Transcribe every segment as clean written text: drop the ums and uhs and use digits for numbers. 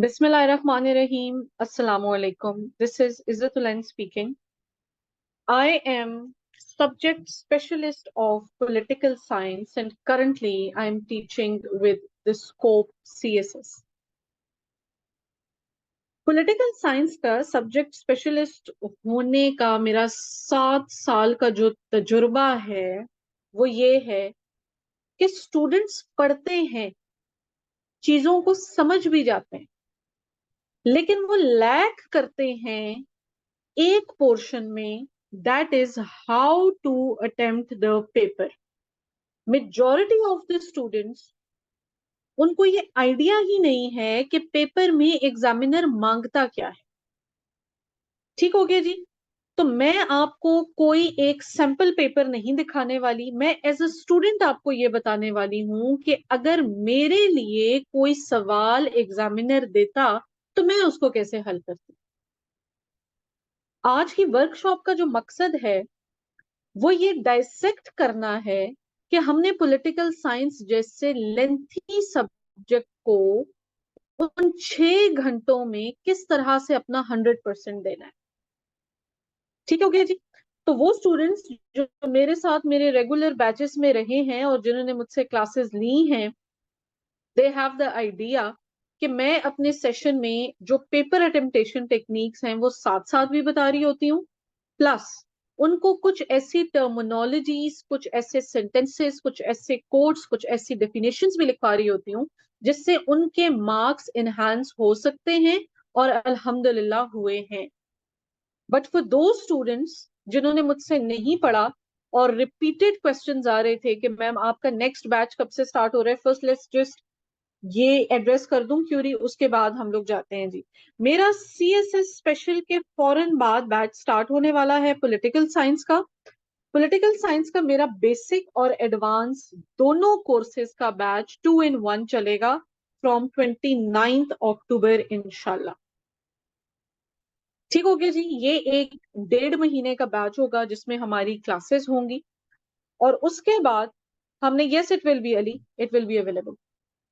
Bismillahirrahmanirrahim. Assalamu alaikum. This is Izzatullain speaking. I am subject specialist of political science and currently I am teaching with the scope CSS. Political science का subject specialist होने का मेरा 7 साल का जो तजुर्बा है वो ये है कि स्टूडेंट्स पढ़ते हैं, चीजों को समझ भी जाते हैं, लेकिन वो लैक करते हैं एक पोर्शन में, that is how to attempt the paper. Majority of the students, उनको ये आइडिया ही नहीं है कि पेपर में एग्जामिनर मांगता क्या है। ठीक हो गया जी। तो मैं आपको कोई एक सैंपल पेपर नहीं दिखाने वाली, मैं एज अ स्टूडेंट आपको ये बताने वाली हूं कि अगर मेरे लिए कोई सवाल एग्जामिनर देता तो मैं उसको कैसे हल करती। आज की वर्कशॉप का जो मकसद है वो ये डाइसेक्ट करना है कि हमने पॉलिटिकल साइंस जैसे लेंथी सब्जेक्ट को उन 6 घंटों में किस तरह से अपना 100% देना है। ठीक हो गया जी। तो वो स्टूडेंट्स जो मेरे साथ मेरे रेगुलर बैचेस में रहे हैं और जिन्होंने मुझसे क्लासेस ली हैं, दे हैव द आइडिया कि मैं अपने सेशन में जो पेपर अटेम्प्टेशन टेक्निक्स हैं वो साथ साथ भी बता रही होती हूँ, प्लस उनको कुछ ऐसी टर्मिनोलॉजीज, कुछ ऐसे सेंटेंसेस, कुछ ऐसे कोड्स, कुछ ऐसी डेफिनेशंस भी लिखवा रही होती हूँ जिससे उनके मार्क्स इनहांस हो सकते हैं और अल्हम्दुलिल्लाह हुए हैं। बट फॉर दो स्टूडेंट्स जिन्होंने मुझसे नहीं पढ़ा और रिपीटेड क्वेश्चंस आ रहे थे कि मैम आपका नेक्स्ट बैच कब से स्टार्ट हो रहा है, फर्स्ट लेट्स जस्ट ये एड्रेस कर दूं क्यूरी, उसके बाद हम लोग जाते हैं जी। मेरा सीएसएस स्पेशल के फौरन बाद बैच स्टार्ट होने वाला है पॉलिटिकल साइंस का। पॉलिटिकल साइंस का मेरा बेसिक और एडवांस दोनों कोर्सेज का बैच 2 in 1 चलेगा फ्रॉम 29 अक्टूबर इंशाल्लाह। ठीक हो गया जी। ये एक 1.5 महीने का बैच होगा जिसमें हमारी क्लासेस होंगी और उसके बाद हमने, yes it will be Ali, it will be available.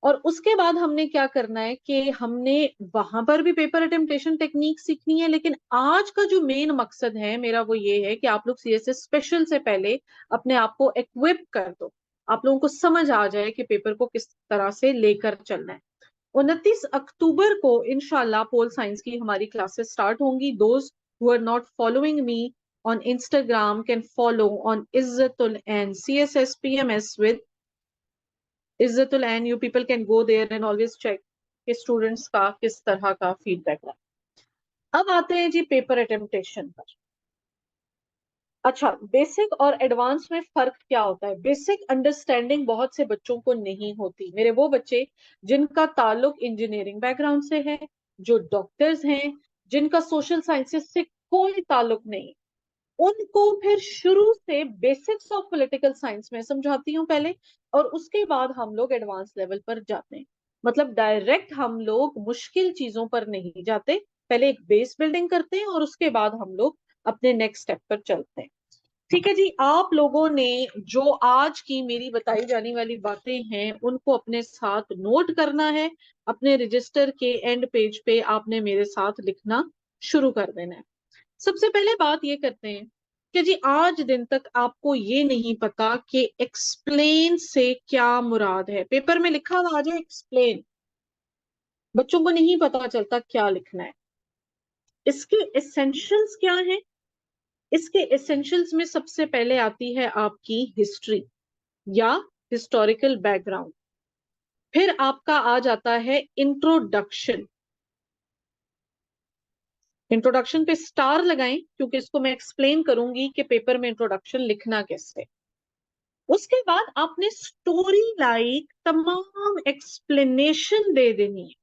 और उसके बाद हमने क्या करना है कि हमने वहां पर भी पेपर अटेम्प्टेशन टेक्निक सीखनी है, लेकिन आज का जो मेन मकसद है मेरा वो ये है कि आप लोग सीएसएस स्पेशल से पहले अपने आप को इक्विप कर दो, आप लोगों को समझ आ जाए कि पेपर को किस तरह से लेकर चलना है। 29 अक्टूबर को इंशाल्लाह पोल साइंस की हमारी क्लासेस स्टार्ट होंगी। Those who are not following me on Instagram can follow on Izzatul and CSSPMS with Izzatul, and you people can go there and always check कि स्टूडेंट्स का किस तरह का फीडबैक है। अब आते हैं जी पेपर अटेम्प्टेशन पर। अच्छा, बेसिक और एडवांस में फर्क क्या होता है? बेसिक अंडरस्टैंडिंग बहुत से बच्चों को नहीं होती। मेरे वो बच्चे जिनका ताल्लुक इंजीनियरिंग बैकग्राउंड से है, जो डॉक्टर्स हैं, जिनका सोशल साइंसेस से कोई ताल्लुक नहीं, उनको फिर शुरू से बेसिक्स ऑफ पॉलिटिकल साइंस में समझाती हूँ पहले, और उसके बाद हम लोग एडवांस लेवल पर जाते हैं। मतलब डायरेक्ट हम लोग मुश्किल चीजों पर नहीं जाते, पहले एक बेस बिल्डिंग करते हैं और उसके बाद हम लोग अपने नेक्स्ट स्टेप पर चलते हैं। ठीक है जी। आप लोगों ने जो आज की मेरी बताई जाने वाली बातें हैं उनको अपने साथ नोट करना है। अपने रजिस्टर के एंड पेज पे आपने मेरे साथ लिखना शुरू कर देना है। सबसे पहले बात ये करते हैं कि जी आज दिन तक आपको ये नहीं पता कि एक्सप्लेन से क्या मुराद है। पेपर में लिखा हुआ आ जाए एक्सप्लेन, बच्चों को नहीं पता चलता क्या लिखना है। इसके एसेंशियल्स क्या हैं? इसके एसेंशियल्स में सबसे पहले आती है आपकी हिस्ट्री या हिस्टोरिकल बैकग्राउंड। फिर आपका आ जाता है इंट्रोडक्शन। इंट्रोडक्शन पे स्टार लगाएं क्योंकि इसको मैं एक्सप्लेन करूंगी कि पेपर में इंट्रोडक्शन लिखना कैसे। उसके बाद आपने स्टोरी लाइक तमाम एक्सप्लेनेशन दे देनी है।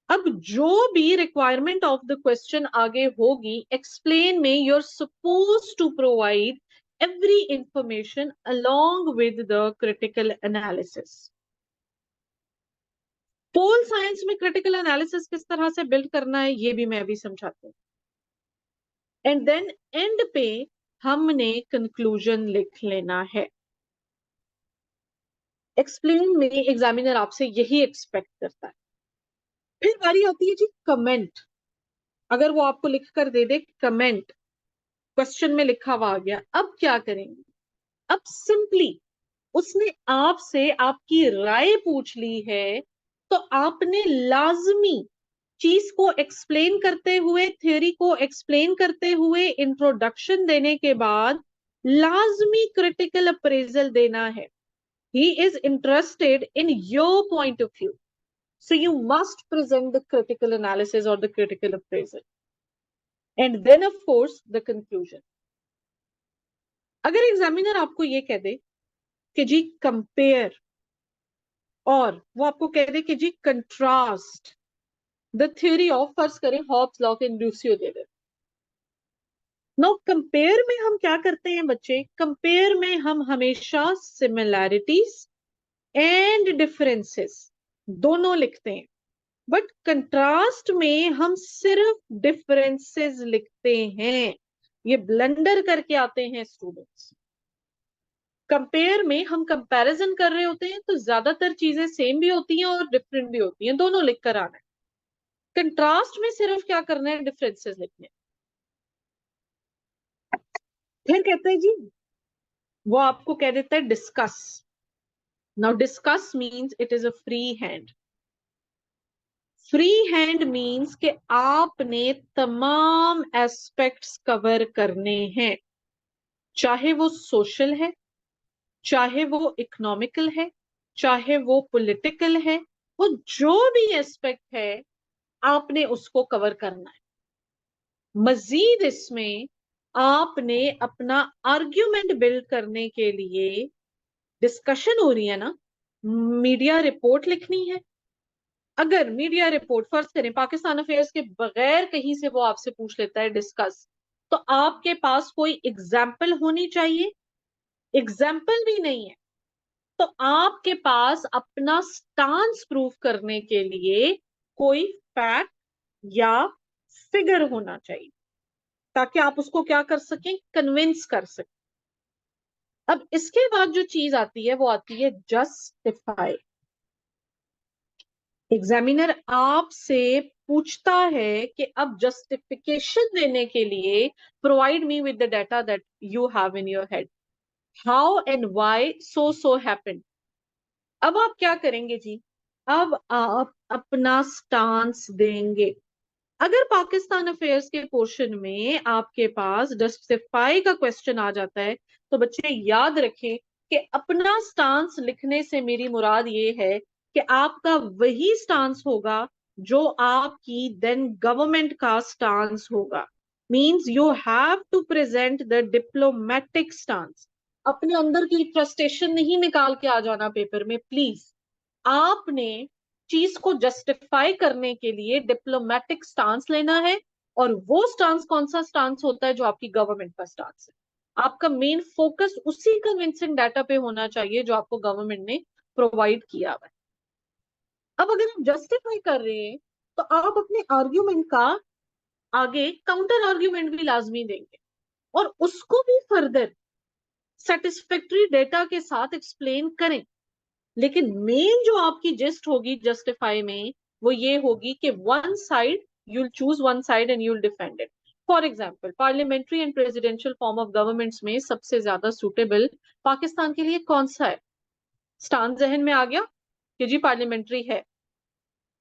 अब जो भी रिक्वायरमेंट ऑफ द क्वेश्चन आगे होगी, एक्सप्लेन में you are suppose to provide every information along with the critical analysis. Pol science में क्रिटिकल एनालिसिस किस तरह से बिल्ड करना है ये भी मैं अभी समझाती हूँ। एंड देन एंड पे हमने कंक्लूजन लिख लेना है। एक्सप्लेन में एग्जामिनर आपसे यही एक्सपेक्ट करता है। फिर बारी आती है जी कमेंट। अगर वो आपको लिख कर दे दे कमेंट, क्वेश्चन में लिखा हुआ आ गया, अब क्या करेंगे? अब सिंपली उसने आपसे आपकी राय पूछ ली है, तो आपने लाजमी चीज को एक्सप्लेन करते हुए, थ्योरी को एक्सप्लेन करते हुए, इंट्रोडक्शन देने के बाद लाजमी क्रिटिकल अप्रेजल देना है। He is interested in your point of view, so you must present the critical analysis or the critical appraisal, and then of course the conclusion. अगर एग्जामिनर आपको ये कह दे कि जी कंपेयर, और वो आपको कह दे कि जी contrast the theory of, first करें हॉब्स लॉ के इंड्यूसियो दे दे। नो, कंपेयर में हम क्या करते हैं बच्चे? कंपेयर में हम हमेशा सिमिलैरिटीज एंड डिफरेंसेस दोनों लिखते हैं, बट कंट्रास्ट में हम सिर्फ डिफरेंसेस लिखते हैं। ये ब्लंडर करके आते हैं स्टूडेंट्स। कंपेयर में हम कंपैरिजन कर रहे होते हैं तो ज्यादातर चीजें सेम भी होती हैं और डिफरेंट भी होती हैं, दोनों लिख कर आना है। कंट्रास्ट में सिर्फ क्या करना है? डिफरेंसेस लिखने। फिर कहते हैं जी, वो आपको कह देता है discuss. Now discuss means it is a free hand. Free hand means कि आपने तमाम एस्पेक्ट्स कवर करने हैं, चाहे वो सोशल है, चाहे वो इकोनॉमिकल है, चाहे वो पॉलिटिकल है, वो जो भी एस्पेक्ट है आपने उसको कवर करना है। मजीद इसमें आपने अपना आर्ग्यूमेंट बिल्ड करने के लिए, डिस्कशन हो रही है ना, मीडिया रिपोर्ट लिखनी है। अगर मीडिया रिपोर्ट फर्ज करें पाकिस्तान अफेयर्स के बगैर कहीं से वो आपसे पूछ लेता है डिस्कस, तो आपके पास कोई एग्जाम्पल होनी चाहिए। एग्जाम्पल भी नहीं है तो आपके पास अपना स्टांस प्रूव करने के लिए कोई फैक्ट या फिगर होना चाहिए, ताकि आप उसको क्या कर सकें? कन्विंस कर सकें। अब इसके बाद जो चीज आती है वो आती है जस्टिफाई। एग्जामिनर आपसे पूछता है कि अब जस्टिफिकेशन देने के लिए provide me with the data that you have in your head, how and why so happened. अब आप क्या करेंगे जी? अब आप अपना स्टांस देंगे। अगर पाकिस्तान अफेयर्स के पोर्शन में आपके पास जस्टिफाई का क्वेश्चन आ जाता है, तो बच्चे याद रखें कि अपना स्टांस लिखने से मेरी मुराद ये है कि आपका वही स्टांस होगा जो आपकी देन गवर्नमेंट का स्टांस होगा। Means you have to present the diplomatic stance. अपने अंदर की फ्रस्ट्रेशन नहीं निकाल के आ जाना पेपर में प्लीज। आपने चीज को जस्टिफाई करने के लिए डिप्लोमेटिक स्टांस लेना है, और वो स्टांस कौन सा स्टांस होता है? जो आपकी गवर्नमेंट का स्टांस है। आपका मेन फोकस उसी कन्विंसिंग डाटा पे होना चाहिए जो आपको गवर्नमेंट ने प्रोवाइड किया हुआ है। अब अगर आप जस्टिफाई कर रहे हैं तो आप अपने आर्ग्यूमेंट का आगे काउंटर आर्ग्यूमेंट भी लाजमी देंगे, और उसको भी फर्दर सेटिस्फैक्टरी डेटा के साथ एक्सप्लेन करें। लेकिन मेन जो आपकी जिस्ट होगी जस्टिफाई में, वो ये होगी कि one side, you'll choose one side and you'll defend it. For example, parliamentary and presidential form of governments में सबसे ज्यादा सुटेबल पाकिस्तान के लिए कौन सा है? स्टांस जहन में आ गया कि जी पार्लियामेंट्री है,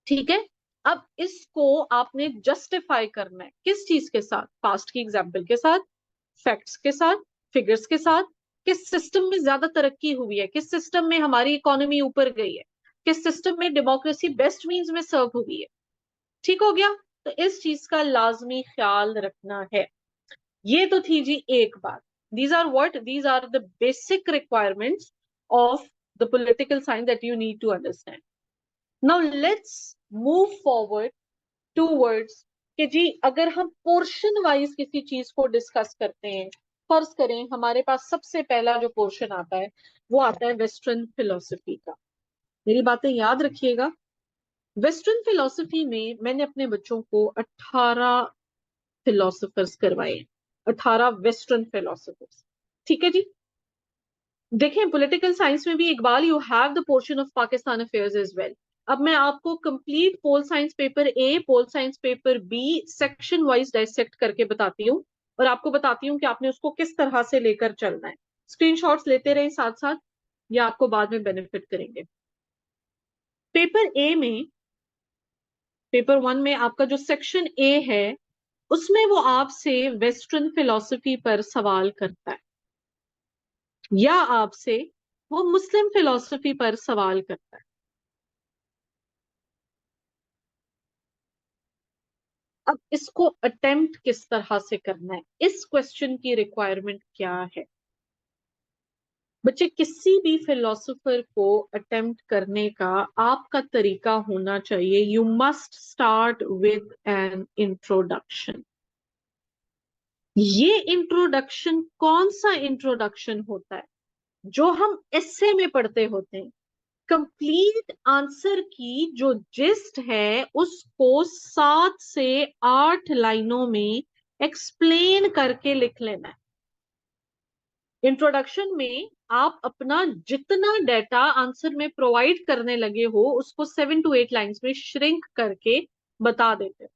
ठीक है। अब इसको आपने जस्टिफाई करना है किस चीज के साथ? पास्ट की एग्जाम्पल के साथ, फैक्ट्स के साथ, फिगर्स के साथ। किस सिस्टम में ज्यादा तरक्की हुई है, किस सिस्टम में हमारी इकोनॉमी ऊपर गई है, किस सिस्टम में डेमोक्रेसी बेस्ट मीन्स में सर्व हुई है। ठीक हो गया? तो इस चीज का लाजमी ख्याल रखना है। ये तो थी जी एक बात। These are what? These are the basic requirements of the political science that you need to understand. Now let's move forward towards कि जी अगर हम पोर्शन वाइज किसी चीज को डिस्कस करते हैं, फर्ज करें हमारे पास सबसे पहला जो पोर्शन आता है वो आता है वेस्टर्न फिलोसफी का। मेरी बातें याद रखिएगा। वेस्टर्न फिलोसफी में मैंने अपने बच्चों को 18 फिलोसफर्स करवाए हैं, 18 वेस्टर्न फिलोसफर्स। ठीक है जी। देखें पॉलिटिकल साइंस में भी Iqbal, you have the portion of Pakistan affairs as well. अब मैं आपको complete pol science paper A, pol science paper B section wise dissect करके बताती हूँ, और आपको बताती हूँ कि आपने उसको किस तरह से लेकर चलना है। स्क्रीनशॉट्स लेते रहे साथ साथ, ये आपको बाद में बेनिफिट करेंगे। पेपर ए में, पेपर 1 में आपका जो सेक्शन ए है, उसमें वो आपसे वेस्टर्न फिलॉसफी पर सवाल करता है, या आपसे वो मुस्लिम फिलॉसफी पर सवाल करता है। अब इसको अटेम्प्ट किस तरह से करना है, इस क्वेश्चन की रिक्वायरमेंट क्या है। बच्चे, किसी भी फिलोसोफर को अटेम्प्ट करने का आपका तरीका होना चाहिए, you must start with an introduction. ये इंट्रोडक्शन कौन सा इंट्रोडक्शन होता है? जो हम एस्से में पढ़ते होते हैं। कंप्लीट आंसर की जो जिस्ट है उसको 7 से 8 लाइनों में एक्सप्लेन करके लिख लेना है। इंट्रोडक्शन में आप अपना जितना डाटा आंसर में प्रोवाइड करने लगे हो उसको 7 to 8 लाइंस में श्रिंक करके बता देते हैं।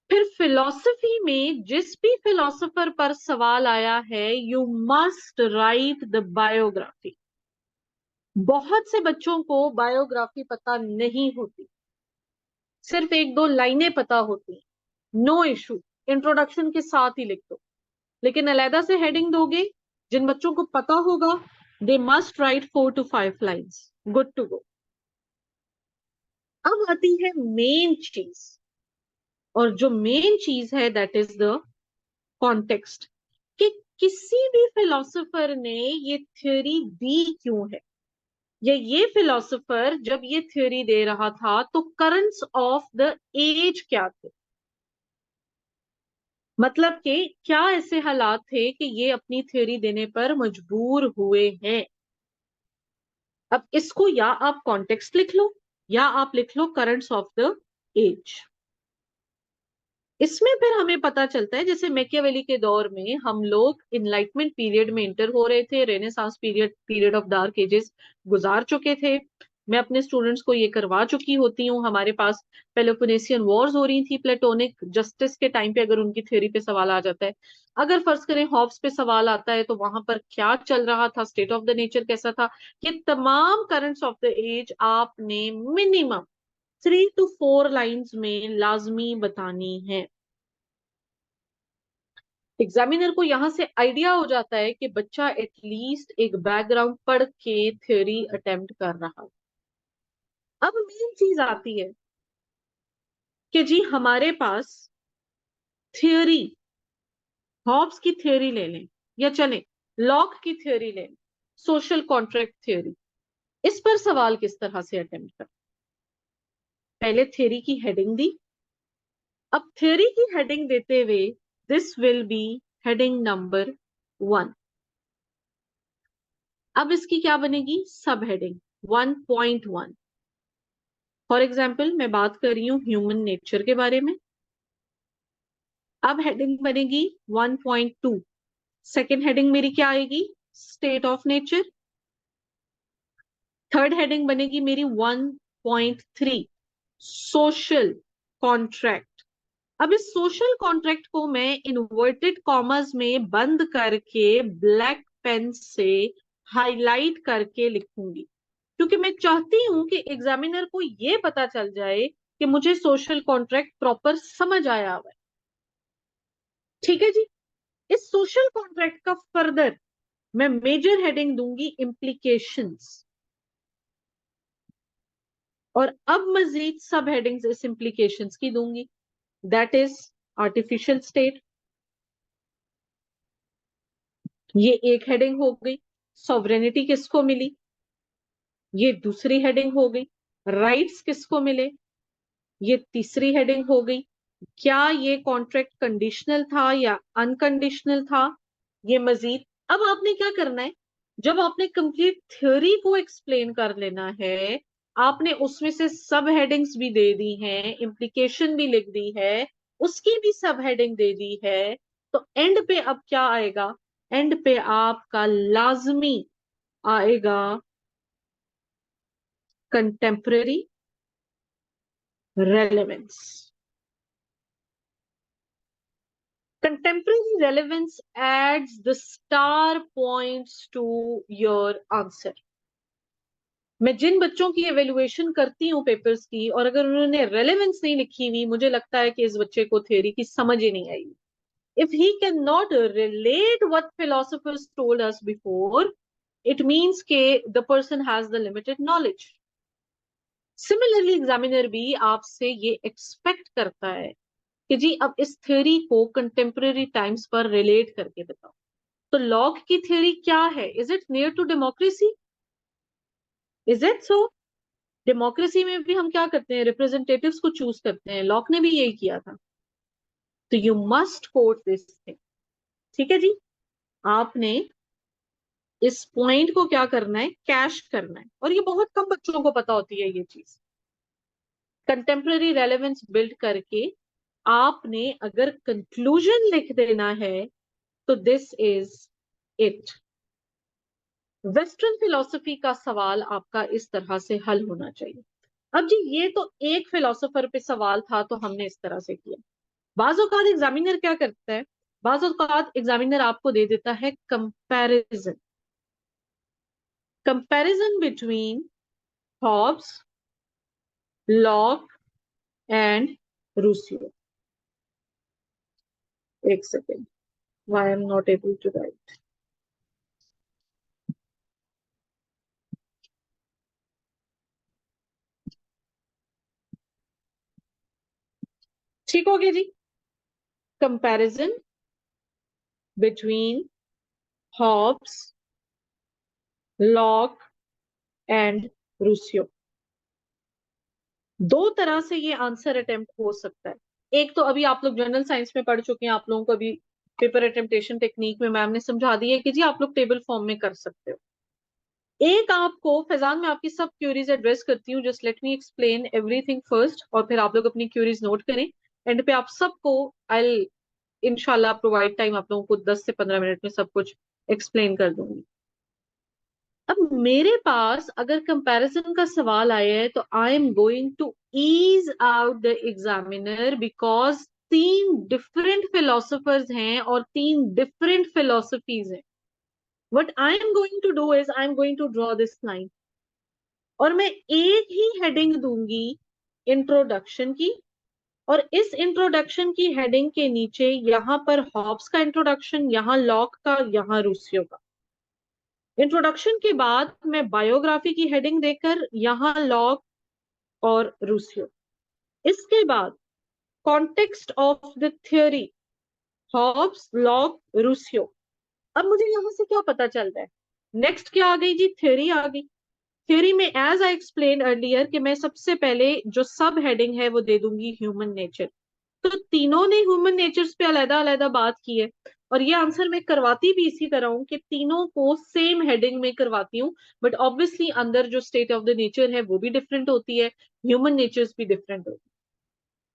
फिर फिलॉसफी में जिस भी फिलोसोफर पर सवाल आया है, you must write the biography. बहुत से बच्चों को बायोग्राफी पता नहीं होती, सिर्फ 1-2 लाइनें पता होती। नो इशू, इंट्रोडक्शन के साथ ही लिख दो, लेकिन अलहदा से हेडिंग दोगे। जिन बच्चों को पता होगा, they must write 4 to 5 lines, good to go. अब आती है मेन चीज, और जो मेन चीज है दैट इज द कॉन्टेक्स्ट, कि किसी भी फिलोसोफर ने ये थ्योरी दी क्यों है, या ये फिलोसोफर जब ये थ्योरी दे रहा था तो करंट्स ऑफ द एज क्या थे। मतलब कि क्या ऐसे हालात थे कि ये अपनी थ्योरी देने पर मजबूर हुए हैं। अब इसको या आप कॉन्टेक्स्ट लिख लो, या आप लिख लो करंट्स ऑफ द एज। इसमें फिर हमें पता चलता है, जैसे मैकियावेली के दौर में हम लोग इनलाइटमेंट पीरियड में इंटर हो रहे थे, renaissance period, period of dark ages गुजार चुके थे। मैं अपने स्टूडेंट्स को ये करवा चुकी होती हूँ। हमारे पास पेलोपोनेसियन वॉर्स हो रही थी, प्लेटोनिक जस्टिस के टाइम पे अगर उनकी थ्योरी पे सवाल आ जाता है। अगर फर्ज करें हॉब्स पे सवाल आता है तो वहां पर क्या चल रहा था, स्टेट ऑफ द नेचर कैसा था। ये तमाम करंट्स ऑफ द एज आपने मिनिमम 3 to 4 लाइंस में लाजमी बतानी है। एग्जामिनर को यहां से आइडिया हो जाता है कि बच्चा एटलीस्ट एक बैकग्राउंड पढ़ के थ्योरी अटेम्प्ट कर रहा है। अब मेन चीज आती है कि जी हमारे पास थ्योरी, हॉब्स की थ्योरी ले लें, या चले लॉक की थ्योरी ले लें, सोशल कॉन्ट्रैक्ट थ्योरी, इस पर सवाल किस तरह से अटेम्प्ट कर। पहले थ्योरी की हेडिंग दी। अब थ्योरी की हेडिंग देते हुए, this will be heading number 1। अब इसकी क्या बनेगी, सब हेडिंग 1.1। फॉर एग्जाम्पल मैं बात कर रही हूँ ह्यूमन नेचर के बारे में। अब हेडिंग बनेगी 1.2। सेकेंड हेडिंग मेरी क्या आएगी, state of nature. Third heading बनेगी मेरी 1.3, सोशल कॉन्ट्रैक्ट। अब इस सोशल कॉन्ट्रैक्ट को मैं इन्वर्टेड कॉमर्स में बंद करके ब्लैक पेन से हाईलाइट करके लिखूंगी, क्योंकि मैं चाहती हूं कि एग्जामिनर को यह पता चल जाए कि मुझे सोशल कॉन्ट्रैक्ट प्रॉपर समझ आया हुआ है। ठीक है जी। इस सोशल कॉन्ट्रैक्ट का फर्दर मैं मेजर हेडिंग दूंगी इम्प्लीकेशंस, और अब मजीद सब हेडिंग्स इस इम्प्लीकेशंस की दूंगी। दैट इज आर्टिफिशियल स्टेट, ये एक हेडिंग हो गई। सॉवरेनिटी किसको मिली, ये दूसरी हेडिंग हो गई। राइट्स किसको मिले, ये तीसरी हेडिंग हो गई। क्या ये कॉन्ट्रैक्ट कंडीशनल था या अनकंडीशनल था, ये मजीद। अब आपने क्या करना है, जब आपने कंप्लीट थ्योरी को एक्सप्लेन कर लेना है, आपने उसमें से सब हेडिंग्स भी दे दी हैं, इम्प्लीकेशन भी लिख दी है, उसकी भी सब हेडिंग दे दी है, तो एंड पे अब क्या आएगा, एंड पे आपका लाजमी आएगा contemporary relevance. Contemporary relevance adds the star points to your answer. मैं जिन बच्चों की एवेल्युएशन करती हूँ पेपर्स की, और अगर उन्होंने रेलेवेंस नहीं लिखी हुई, मुझे लगता है कि इस बच्चे को थ्योरी की समझ ही नहीं आई. If he cannot relate what philosophers told us before, it means के the person has the limited knowledge. Similarly, examiner भी आपसे ये एक्सपेक्ट करता है कि जी अब इस थ्योरी को कंटेम्पररी टाइम्स पर रिलेट करके बताओ. तो लॉक की थ्योरी क्या है? Is it near to democracy? Is it so? Democracy में भी हम क्या करते हैं? रिप्रेजेंटेटिव्स को चूज करते हैं. लॉक ने भी यही किया था. तो you must quote this thing. ठीक है जी. आपने इस पॉइंट को क्या करना है? कैश करना है. और ये बहुत कम बच्चों को पता होती है ये चीज. कंटेम्पररी रेलेवेंस बिल्ड करके आपने अगर कंक्लूजन लिख देना है तो this is it. Western philosophy का सवाल आपका इस तरह से हल होना चाहिए. अब जी ये तो एक फिलोसोफर पे सवाल था तो हमने इस तरह से किया. बाज़ औक़ात एग्जामिनर क्या करता है? बाज़ औक़ात एग्जामिनर आपको दे देता है comparison. Comparison between Hobbes, Locke and Rousseau. एक second. Why I am not able to write. ठीक हो गया जी. Comparison between Hobbes, Locke and Rousseau. दो तरह से ये आंसर अटेम्प्ट हो सकता है. एक तो अभी आप लोग जनरल साइंस में पढ़ चुके हैं, आप लोगों को अभी पेपर अटेम्प्टेशन टेक्निक में मैम ने समझा दी है कि जी आप लोग टेबल फॉर्म में कर सकते हो. एक आपको फैजान में आपकी सब क्यूरीज एड्रेस करती हूँ. Just let me explain everything first और फिर आप लोग अपनी क्यूरीज नोट करें. एंड पे आप सबको आई इंशाल्लाह प्रोवाइड टाइम आप लोगों को 10 से 15 मिनट में सब कुछ एक्सप्लेन कर दूंगी. अब मेरे पास अगर कंपैरिजन का सवाल आया है तो I am going to ease out the examiner because 3 different philosophers हैं और 3 डिफरेंट फिलोसफीज हैं. What I am going to do is I am going to draw this line और मैं एक ही हेडिंग दूंगी इंट्रोडक्शन की. और इस इंट्रोडक्शन की हेडिंग के नीचे यहां पर हॉब्स का इंट्रोडक्शन, यहां लॉक का, यहां रूसियो का. इंट्रोडक्शन के बाद मैं बायोग्राफी की हेडिंग देकर यहां लॉक और रूसियो. इसके बाद context of the theory, Hobbes, Locke, Rousseau. अब मुझे यहां से क्या पता चल रहा है? नेक्स्ट क्या आ गई जी? थ्योरी आ गई. थ्योरी में एज आई एक्सप्लेन अर्लियर कि मैं सबसे पहले जो सब हेडिंग है वो दे दूंगी ह्यूमन नेचर. तो तीनों ने ह्यूमन नेचर्स पे अलग अलग बात की है. और ये आंसर मैं करवाती भी इसी तरह हूं कि तीनों को सेम हेडिंग में करवाती हूँ. बट ऑब्वियसली अंदर जो स्टेट ऑफ द नेचर है वो भी डिफरेंट होती है, ह्यूमन नेचर्स भी डिफरेंट होती है.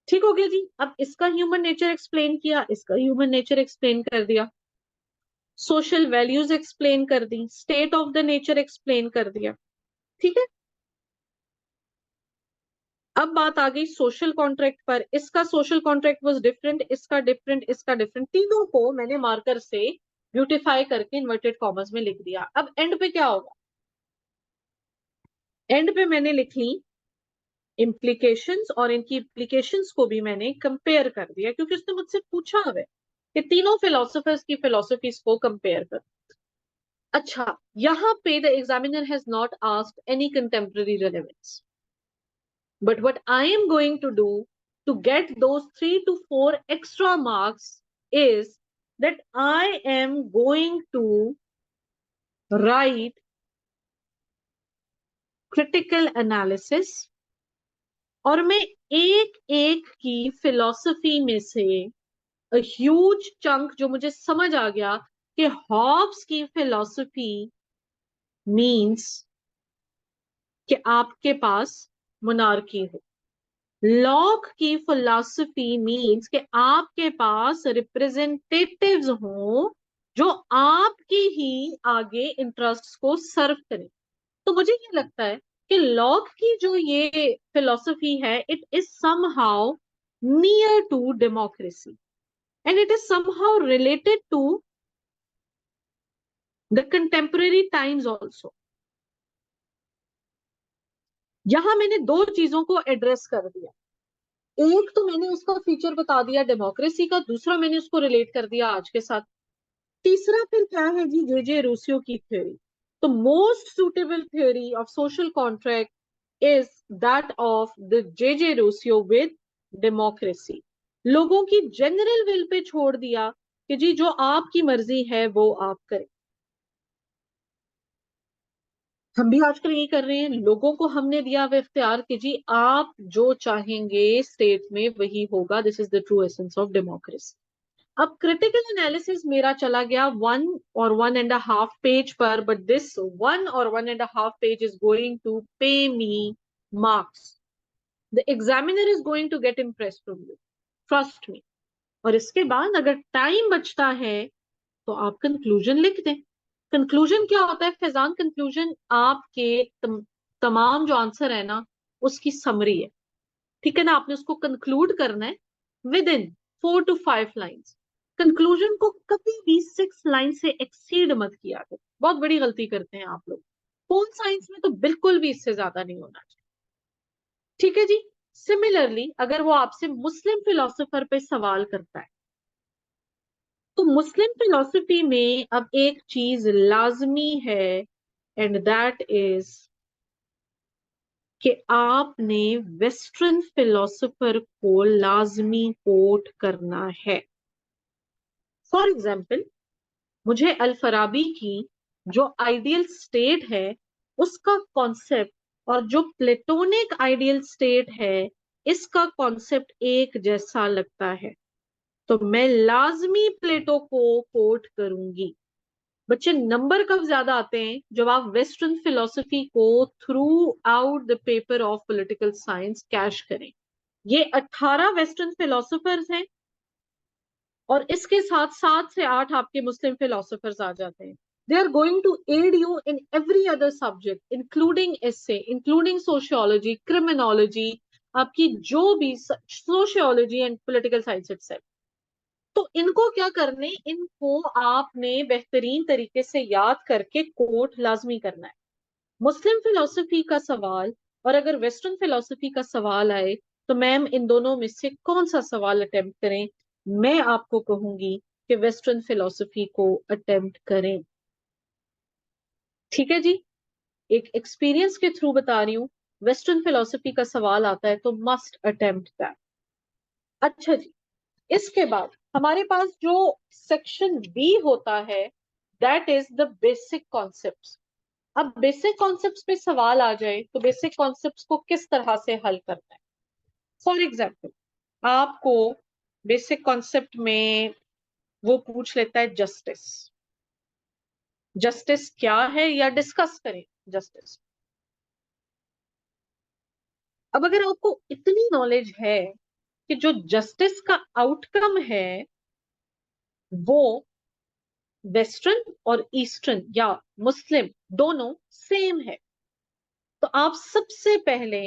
ठीक हो गया जी. अब इसका ह्यूमन नेचर एक्सप्लेन किया, इसका ह्यूमन नेचर एक्सप्लेन कर दिया, सोशल वैल्यूज एक्सप्लेन कर दी, state of the nature explain कर दिया. ठीक है. अब बात आ गई सोशल कॉन्ट्रैक्ट पर. इसका सोशल कॉन्ट्रैक्ट वाज डिफरेंट, इसका डिफरेंट, इसका डिफरेंट. तीनों को मैंने मार्कर से ब्यूटिफाई करके इन्वर्टेड कॉमर्स में लिख दिया. अब एंड पे क्या होगा? एंड पे मैंने लिख ली इम्प्लीकेशंस और इनकी इम्प्लीकेशंस को भी मैंने कंपेयर कर दिया क्योंकि उसने मुझसे पूछा हुआ है कि तीनों फिलोसोफर्स की फिलोसफीज को कंपेयर कर. अच्छा, यहाँ पे the examiner has not asked any contemporary relevance. But what I am going to do to get those 3 to 4 extra marks is that I am going to write critical analysis और मैं एक एक की philosophy में से a huge chunk जो मुझे समझ आ गया कि हॉब्स की फिलॉसफी मीन्स कि आपके पास मोनार्की हो, लॉक की फिलॉसफी मीन्स कि आपके पास रिप्रेजेंटेटिव्स हो जो आपकी ही आगे इंटरेस्ट को सर्व करें. तो मुझे ये लगता है कि लॉक की जो ये फिलॉसफी है, it is somehow near to democracy and it is somehow related to the contemporary times also. यहां मैंने दो चीजों को एड्रेस कर दिया। एक तो मैंने उसका फीचर बता दिया डेमोक्रेसी का, दूसरा मैंने उसको रिलेट कर दिया आज के साथ। तीसरा फिर क्या है जी, जे रूसियो की थ्योरी। तो most suitable theory of social contract is that of the J Rousseau with democracy. लोगों की जनरल विल पे छोड़ दिया कि जी जो आपकी मर्जी है वो आप करें। हम भी आजकल यही कर रहे हैं, लोगों को हमने दिया हुआ इख्तियार कि जी आप जो चाहेंगे स्टेट में वही होगा। This is the true essence of democracy. अब क्रिटिकल एनालिसिस मेरा चला गया 1 और 1.5 पेज पर, बट दिस 1 और 1.5 page is going to pay me marks. The examiner is going to get impress from you, trust me. और इसके बाद अगर टाइम बचता है तो आप कंक्लूजन लिख दें। कंक्लूजन क्या होता है फैजान? कंक्लूजन आपके तमाम जो आंसर है ना उसकी समरी है, ठीक है ना। आपने उसको कंक्लूड करना है with in 4 to 5 lines. Conclusion को कभी भी 6 लाइन से एक्सीड मत किया करो, बहुत बड़ी गलती करते हैं आप लोग। पोल साइंस में तो बिल्कुल भी इससे ज्यादा नहीं होना चाहिए, ठीक है जी। सिमिलरली अगर वो आपसे मुस्लिम फिलोसोफर पे सवाल करता है, तो मुस्लिम फिलोसफी में अब एक चीज लाजमी है, एंड दैट इज कि आपने वेस्टर्न फिलोसोफर को लाजमी कोट करना है। फॉर एग्जाम्पल, मुझे अल फराबी की जो आइडियल स्टेट है उसका कॉन्सेप्ट और जो प्लेटोनिक आइडियल स्टेट है इसका कॉन्सेप्ट एक जैसा लगता है, तो मैं लाजमी प्लेटो को कोट करूंगी। बच्चे नंबर कब ज्यादा आते हैं? जब आप वेस्टर्न फिलोसफी को through out the paper of political science cash करें। ये 18 वेस्टर्न फिलोसफर्स हैं और इसके साथ 7 से 8 आपके मुस्लिम फिलोसफर्स आ जाते हैं। They are going to aid you in every other subject including essay, including sociology, criminology, आपकी जो भी sociology and political science itself. तो इनको क्या करने, इनको आपने बेहतरीन तरीके से याद करके कोट लाजमी करना है। मुस्लिम फिलोसफी का सवाल और अगर वेस्टर्न फिलोसफी का सवाल आए तो मैम इन दोनों में से कौन सा सवाल अटेम्प्ट करें? मैं आपको कहूंगी कि वेस्टर्न फिलोसफी को अटेम्प्ट करें, ठीक है जी। एक एक्सपीरियंस के थ्रू बता रही हूँ, वेस्टर्न फिलोसफी का सवाल आता है तो मस्ट अटेम्प्ट दैट। अच्छा जी, इसके बाद हमारे पास जो सेक्शन बी होता है that is the basic concepts. अब बेसिक कॉन्सेप्ट्स पे सवाल आ जाए तो बेसिक कॉन्सेप्ट्स को किस तरह से हल करना है? फॉर एग्जाम्पल, आपको बेसिक कॉन्सेप्ट में वो पूछ लेता है जस्टिस। जस्टिस क्या है या डिस्कस करें जस्टिस। अब अगर आपको इतनी नॉलेज है कि जो जस्टिस का आउटकम है वो वेस्टर्न और ईस्टर्न या मुस्लिम दोनों सेम है, तो आप सबसे पहले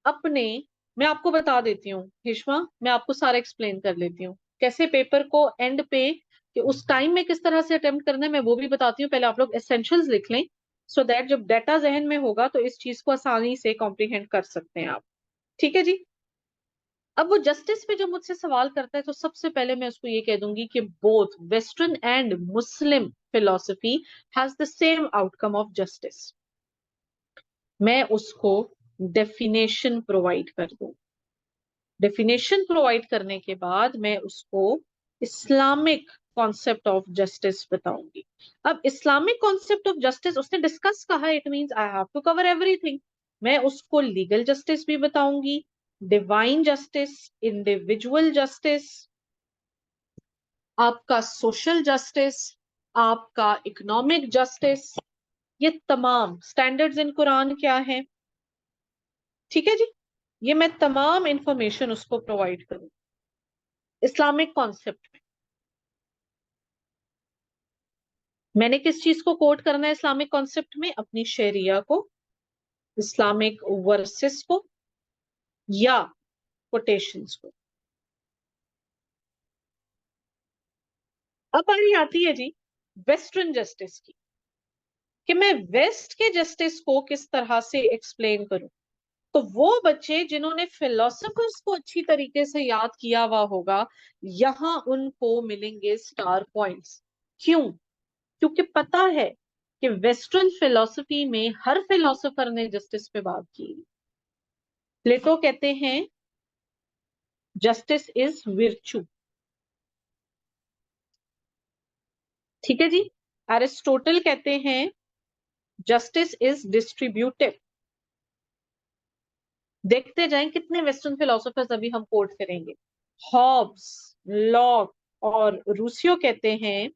अपने, मैं आपको बता देती हूँ हिश्मा, मैं आपको सारा एक्सप्लेन कर लेती हूँ कैसे पेपर को एंड पे कि उस टाइम में किस तरह से अटेम्प्ट करना है, मैं वो भी बताती हूँ। पहले आप लोग एसेंशियल्स लिख लें सो दैट जब डाटा जहन में होगा तो इस चीज को आसानी से कॉम्प्रिहेंड कर सकते हैं आप, ठीक है जी। अब वो जस्टिस पे जब मुझसे सवाल करता है तो सबसे पहले मैं उसको ये कह दूंगी कि both western and Muslim philosophy has the same outcome of justice. मैं उसको डेफिनेशन प्रोवाइड कर दूं। डेफिनेशन प्रोवाइड करने के बाद मैं उसको इस्लामिक कॉन्सेप्ट ऑफ जस्टिस बताऊंगी। अब इस्लामिक कॉन्सेप्ट ऑफ जस्टिस उसने डिस्कस कहा, it means I have to cover everything. मैं उसको लीगल जस्टिस भी बताऊंगी, डिवाइन जस्टिस, इंडिविजुअल जस्टिस, आपका सोशल जस्टिस, आपका इकोनॉमिक जस्टिस, ये तमाम स्टैंडर्ड्स इन कुरान क्या है, ठीक है जी। ये मैं तमाम इंफॉर्मेशन उसको प्रोवाइड करूँ इस्लामिक कॉन्सेप्ट में। मैंने किस चीज को कोट करना है इस्लामिक कॉन्सेप्ट में? अपनी शरिया को, इस्लामिक वर्सेस को या कोटेशंस को। अब बारी आती है जी वेस्टर्न जस्टिस की, कि मैं वेस्ट के जस्टिस को किस तरह से एक्सप्लेन करूं। तो वो बच्चे जिन्होंने फिलोसफर्स को अच्छी तरीके से याद किया हुआ होगा, यहां उनको मिलेंगे स्टार पॉइंट्स। क्यों? क्योंकि पता है कि वेस्टर्न फिलोसफी में हर फिलोसोफर ने जस्टिस पे बात की। प्लेटो कहते हैं जस्टिस इज विर्चू, ठीक है जी। एरिस्टोटल कहते हैं जस्टिस इज डिस्ट्रीब्यूटिव। देखते जाएं कितने वेस्टर्न फिलोसोफर्स अभी हम कोट करेंगे। हॉब्स, लॉक और रूसियो कहते हैं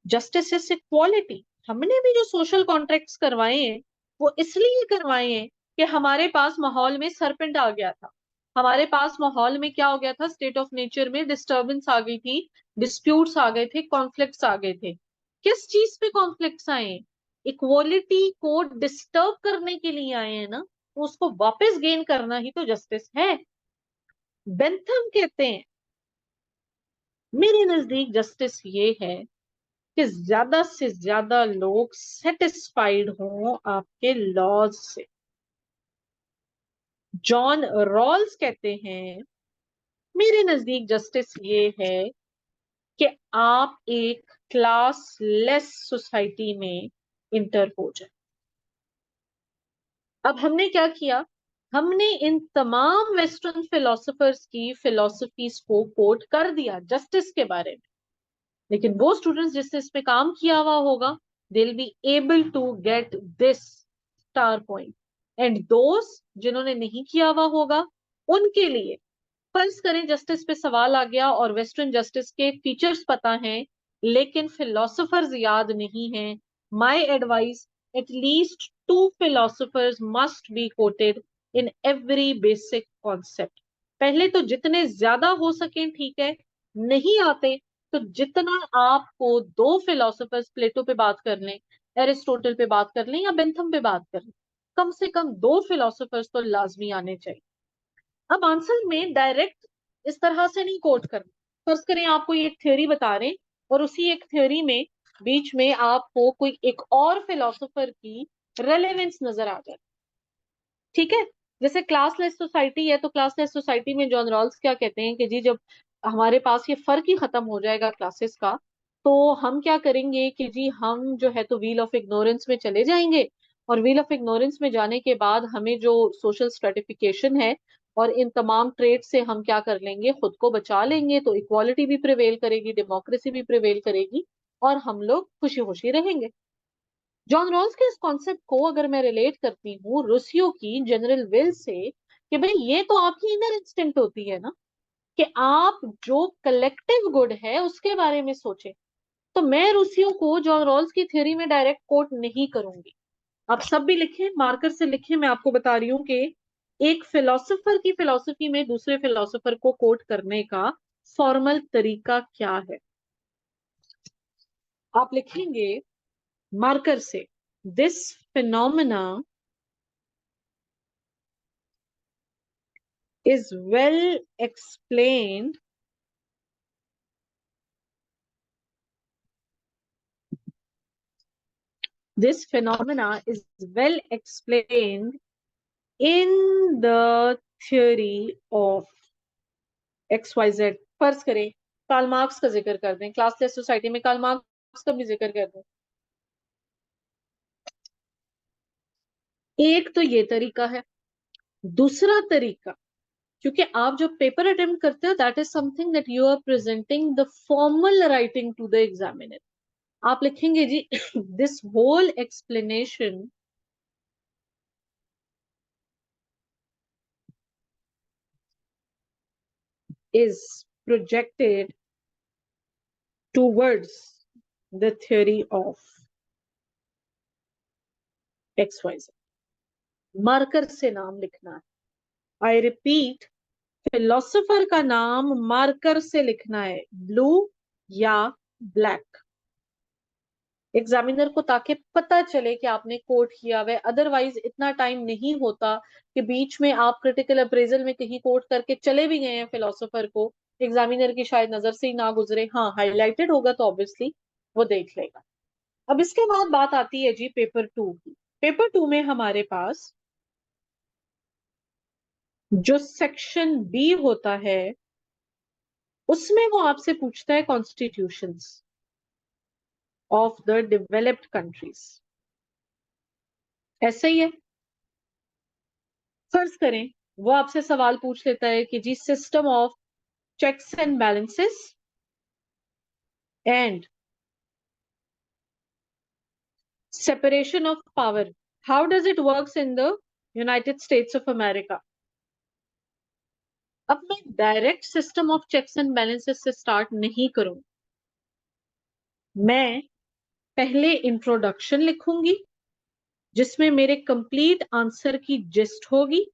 जस्टिस इज इक्वालिटी। हमने भी जो सोशल कॉन्ट्रैक्ट्स करवाए हैं वो इसलिए करवाए हैं कि हमारे पास माहौल में सरपेंट आ गया था, हमारे पास माहौल में क्या हो गया था, स्टेट ऑफ नेचर में डिस्टर्बेंस आ गई थी, डिस्प्यूट्स आ गए थे, कॉन्फ्लिक्ट्स आ गए थे। किस चीज पे कॉन्फ्लिक्ट्स आए हैं? इक्वालिटी को डिस्टर्ब करने के लिए आए हैं ना, तो उसको वापस गेन करना ही तो जस्टिस है। बेंथम कहते हैं मेरे नजदीक जस्टिस ये है कि ज्यादा से ज्यादा लोग सेटिस्फाइड हों आपके लॉज से। जॉन रॉल्स कहते हैं मेरे नजदीक जस्टिस ये है कि आप एक क्लासलेस सोसाइटी में इंटर हो जाए। अब हमने क्या किया, हमने इन तमाम वेस्टर्न फिलोसोफर्स की फिलोसफीज को कोट कर दिया जस्टिस के बारे में, लेकिन वो स्टूडेंट्स जिसने इस पे काम किया हुआ होगा they will be able to get this star point, and दोस्त जिन्होंने नहीं किया हुआ होगा उनके लिए, फर्ज करें जस्टिस पे सवाल आ गया और वेस्टर्न जस्टिस के फीचर्स पता हैं लेकिन फिलोसोफर्स याद नहीं है, my advice at least 2 philosophers must be quoted in every basic concept. पहले तो जितने ज्यादा हो सके ठीक है, नहीं आते तो जितना आपको 2 philosophers प्लेटो पे बात कर लें, एरिस्टोटल पे बात कर लें या बेंथम पे बात कर लें, कम से कम 2 philosophers तो लाजमी आने चाहिए। अब आंसर में डायरेक्ट इस तरह से नहीं कोट करना। फर्ज करें आपको एक थ्योरी बता रहे हैं और उसी एक थ्योरी में बीच में आपको कोई एक और फिलोसोफर की रेलेवेंस नजर आ जाए, ठीक है। जैसे क्लासलेस सोसाइटी है तो क्लासलेस सोसाइटी में जॉन रॉल्स क्या कहते हैं कि जी जब हमारे पास ये फर्क ही खत्म हो जाएगा क्लासेस का, तो हम क्या करेंगे कि जी हम जो है तो व्हील ऑफ इग्नोरेंस में चले जाएंगे, और व्हील ऑफ इग्नोरेंस में जाने के बाद हमें जो सोशल स्ट्रेटिफिकेशन है और इन तमाम ट्रेड से हम क्या कर लेंगे, खुद को बचा लेंगे, तो इक्वालिटी भी प्रिवेल करेगी, डेमोक्रेसी भी प्रिवेल करेगी और हम लोग खुशी खुशी रहेंगे। जॉन रॉल्स के इस कॉन्सेप्ट को अगर मैं रिलेट करती हूँ रूसियो की जनरल विल से, कि भाई ये तो आपकी इनर इंस्टिंक्ट होती है ना, कि आप जो कलेक्टिव गुड है उसके बारे में सोचें, तो मैं रूसियो को जॉन रॉल्स की थ्योरी में डायरेक्ट कोट नहीं करूंगी। आप सब भी लिखें, मार्कर से लिखें, मैं आपको बता रही हूँ कि एक फिलोसोफर की फिलोसफी में दूसरे फिलोसोफर को कोट करने का फॉर्मल तरीका क्या है। आप लिखेंगे मार्कर से this phenomena is well explained this phenomena is well explained in the theory of XYZ। फर्ज करें कार्ल मार्क्स का जिक्र कर दें, क्लासलेस सोसाइटी में कार्ल मार्क्स का भी जिक्र कर दें। एक तो ये तरीका है। दूसरा तरीका, क्योंकि आप जब पेपर अटेम्प्ट करते हो that is something that you are presenting the formal writing to the examiner, आप लिखेंगे जी this whole explanation is projected towards the theory of XYZ। Marker से नाम लिखना है, आई रिपीट, फिलोसोफर का नाम मार्कर से लिखना है, ब्लू या ब्लैक। एग्जामिनर को, ताकि पता चले कि आपने कोट किया हुआ है। अदरवाइज इतना टाइम नहीं होता कि बीच में आप क्रिटिकल अप्रेजल में कहीं कोट करके चले भी गए हैं फिलोसोफर को, एग्जामिनर की शायद नजर से ही ना गुजरे, हाँ हाईलाइटेड होगा तो ऑब्वियसली वो देख लेगा। अब इसके बाद बात आती है जी पेपर 2 की। पेपर 2 में हमारे पास जो सेक्शन बी होता है उसमें वो आपसे पूछता है constitutions of the developed countries. ऐसा ही है। फर्ज करें वो आपसे सवाल पूछ लेता है कि जी system of checks and balances and separation of power, how does it works in the United States of America. अब मैं direct system of checks and balances से स्टार्ट नहीं करूं, मैं पहले इंट्रोडक्शन लिखूंगी जिसमें मेरे कंप्लीट आंसर की जिस्ट होगी,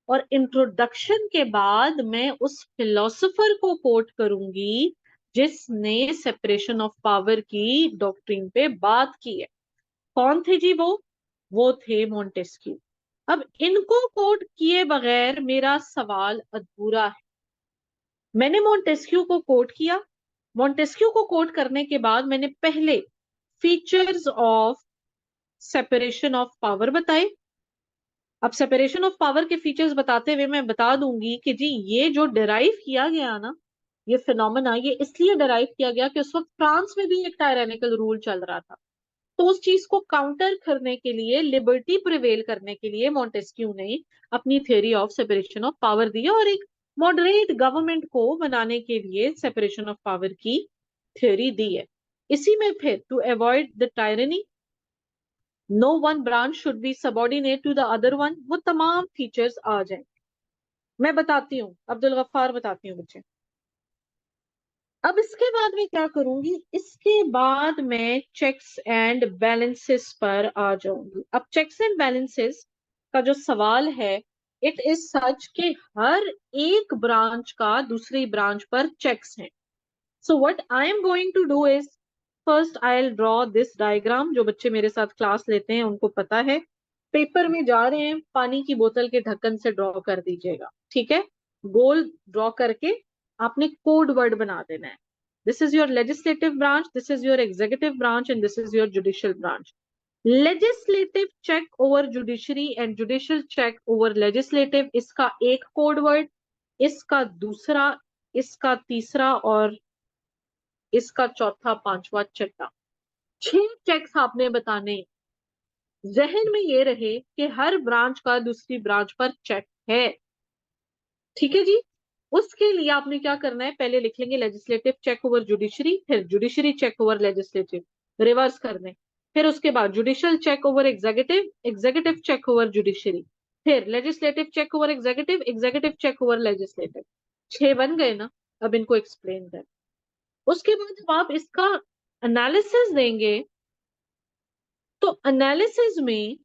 और इंट्रोडक्शन के बाद मैं उस फिलोसोफर को कोट करूंगी जिसने सेपरेशन ऑफ पावर की डॉक्ट्रिन पे बात की है। कौन थे जी वो थे मॉन्टेस्क्यू। अब इनको कोट किए बगैर मेरा सवाल अधूरा है। मैंने मॉन्टेस्क्यू को कोट किया, मॉन्टेस्क्यू को कोट करने के बाद मैंने पहले features of separation of power बताए। अब सेपरेशन ऑफ पावर के फीचर्स बताते हुए मैं बता दूंगी कि जी ये जो डिराइव किया गया ना, ये फिनोमेना ये इसलिए डिराइव किया गया कि उस वक्त फ्रांस में भी एक टायरेनिकल रूल चल रहा था। तो उस चीज को काउंटर करने के लिए, लिबर्टी प्रिवेल करने के लिए मॉन्टेस्क्यू ने अपनी theory of separation of power दी और एक मॉडरेट गवर्नमेंट को बनाने के लिए सेपरेशन ऑफ पावर की थ्योरी दी है। इसी में फिर to avoid the tyranny, no one branch should be subordinate to the other one, वो तमाम फीचर्स आ जाएंगे। मैं बताती हूँ, अब्दुल गफ्फार बताती हूँ बच्चे। अब इसके बाद मैं क्या करूंगी, इसके बाद मैं चेक्स एंड बैलेंसेस पर आ जाऊंगी। अब चेक्स एंड बैलेंसेस का जो सवाल है, इट इज सच कि हर एक ब्रांच का दूसरी ब्रांच पर चेक्स हैं। So what I am going to do is, first I will draw this diagram. जो बच्चे मेरे साथ क्लास लेते हैं उनको पता है, पेपर में जा रहे हैं पानी की बोतल के ढक्कन से ड्रॉ कर दीजिएगा, ठीक है। गोल ड्रॉ करके आपने कोड वर्ड बना देना है। This is your legislative branch, this is your executive branch and this is your judicial branch. Legislative check over judiciary and judicial check over legislative, इसका एक कोड वर्ड, इसका दूसरा, इसका तीसरा और इसका चौथा, पांचवा, छठा। 6 चेक्स आपने बताने। जहन में ये रहे कि हर ब्रांच का दूसरी ब्रांच पर चेक है, ठीक है जी। उसके लिए आपने क्या करना है, पहले लिख लेंगे लेजिस्लेटिव चेक ओवर जुडिशरी, फिर judiciary check over legislative, reverse करने। फिर उसके बाद judicial check over executive, executive check over judiciary, फिर legislative check over executive, executive check over legislative. 6 बन गए ना। अब इनको एक्सप्लेन कर, उसके बाद जब आप इसका एनालिसिस देंगे तो एनालिसिस में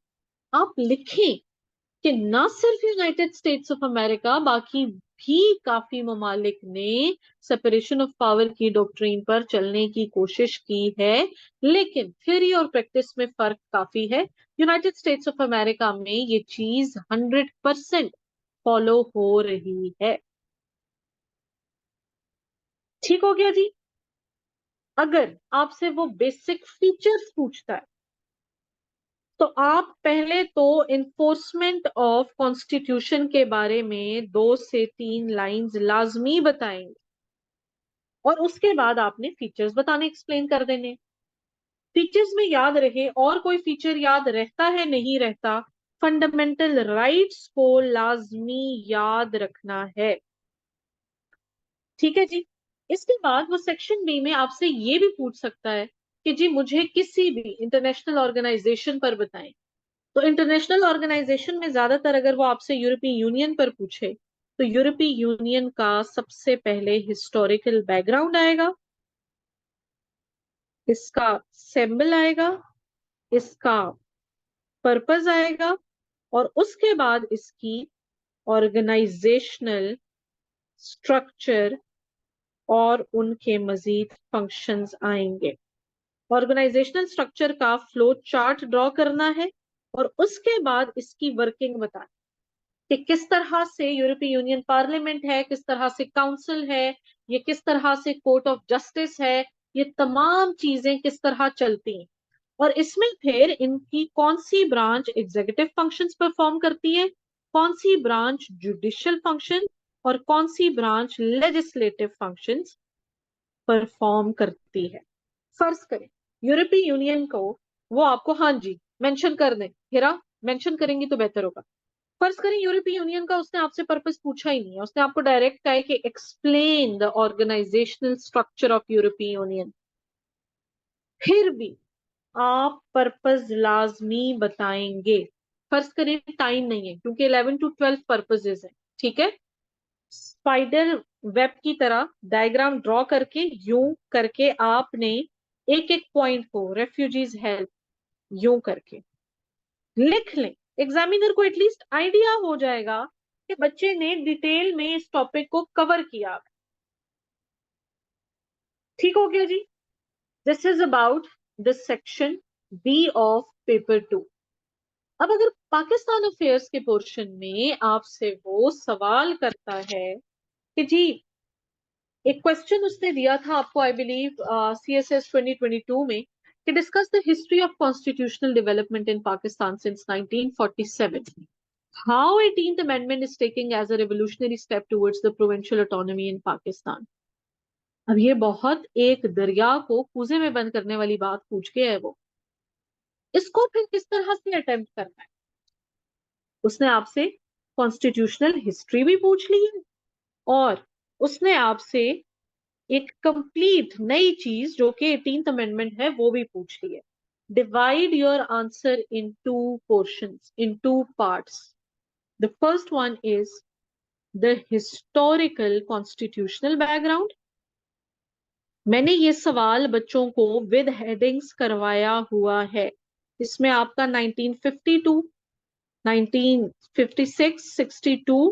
आप लिखें कि ना सिर्फ यूनाइटेड स्टेट्स ऑफ अमेरिका, बाकी भी काफी ममालिक ने सेपरेशन ऑफ पावर की डॉक्ट्रिन पर चलने की कोशिश की है, लेकिन थ्योरी और प्रैक्टिस में फर्क काफी है। यूनाइटेड स्टेट्स ऑफ अमेरिका में ये चीज 100% फॉलो हो रही है। ठीक हो गया जी। अगर आपसे वो बेसिक फीचर्स पूछता है तो आप पहले तो इन्फोर्समेंट ऑफ कॉन्स्टिट्यूशन के बारे में 2 से 3 लाइंस लाजमी बताएंगे, और उसके बाद आपने फीचर्स बताने एक्सप्लेन कर देने। फीचर्स में याद रहे, और कोई फीचर याद रहता है नहीं रहता, फंडामेंटल राइट्स को लाजमी याद रखना है, ठीक है जी। इसके बाद वो सेक्शन बी में आपसे ये भी पूछ सकता है कि जी मुझे किसी भी इंटरनेशनल ऑर्गेनाइजेशन पर बताएं। तो इंटरनेशनल ऑर्गेनाइजेशन में ज्यादातर अगर वो आपसे यूरोपीय यूनियन पर पूछे तो यूरोपीय यूनियन का सबसे पहले हिस्टोरिकल बैकग्राउंड आएगा, इसका सिंबल आएगा, इसका पर्पस आएगा, और उसके बाद इसकी ऑर्गेनाइजेशनल स्ट्रक्चर और उनके मजीद फंक्शंस आएंगे। ऑर्गेनाइजेशनल स्ट्रक्चर का फ्लो चार्ट ड्रॉ करना है और उसके बाद इसकी वर्किंग बताना कि किस तरह से यूरोपीय यूनियन पार्लियामेंट है, किस तरह से काउंसिल है, ये किस तरह से कोर्ट ऑफ जस्टिस है, ये तमाम चीजें किस तरह चलती हैं। और इसमें फिर इनकी कौन सी ब्रांच एग्जीक्यूटिव फंक्शंस परफॉर्म करती है, कौन सी ब्रांच जुडिशियल फंक्शन और कौन सी ब्रांच लेजिस्लेटिव फंक्शंस परफॉर्म करती है। फर्ज करें यूरोपीय यूनियन को वो आपको, हाँ जी मेंशन कर दें, हिरा मेंशन करेंगी तो बेहतर होगा। फर्ज करें यूरोपीय यूनियन का उसने आपसे पर्पस पूछा ही नहीं है, उसने आपको डायरेक्ट कहा है कि explain the organisational structure of यूरोपीय यूनियन, फिर भी आप पर्पस लाजमी बताएंगे। फर्ज करें टाइम नहीं है क्योंकि 11 to 12 पर्पसेस हैं, ठीक है। स्पाइडर वेब की तरह डायग्राम ड्रॉ करके यूं करके आपने एक एक पॉइंट को रेफ्यूजीज हेल्प यूं करके लिख लें। एग्जामिनर को एटलीस्ट आइडिया हो जाएगा कि बच्चे ने डिटेल में इस टॉपिक को कवर किया। ठीक हो गया जी। This is about the section B of paper 2। अब अगर पाकिस्तान अफेयर्स के पोर्शन में आपसे वो सवाल करता है कि जी एक क्वेश्चन उसने दिया था आपको, आई बिलीव CSS 2022 में, कि discuss the history of constitutional development in Pakistan since 1947, how 18th amendment is taking as a revolutionary step towards the provincial autonomy in Pakistan। अब ये बहुत एक दरिया को कूजे में बंद करने वाली बात पूछ के है वो, इसको फिर किस तरह से अटेम्प्ट करना है। उसने आपसे कॉन्स्टिट्यूशनल हिस्ट्री भी पूछ ली है और उसने आपसे एक कंप्लीट नई चीज जो कि 18th अमेंडमेंट है वो भी पूछ ली है। Divide your answer into portions, into parts. The first one is the historical constitutional background. मैंने ये सवाल बच्चों को विद हेडिंग्स करवाया हुआ है। इसमें आपका 1952, 1956, 62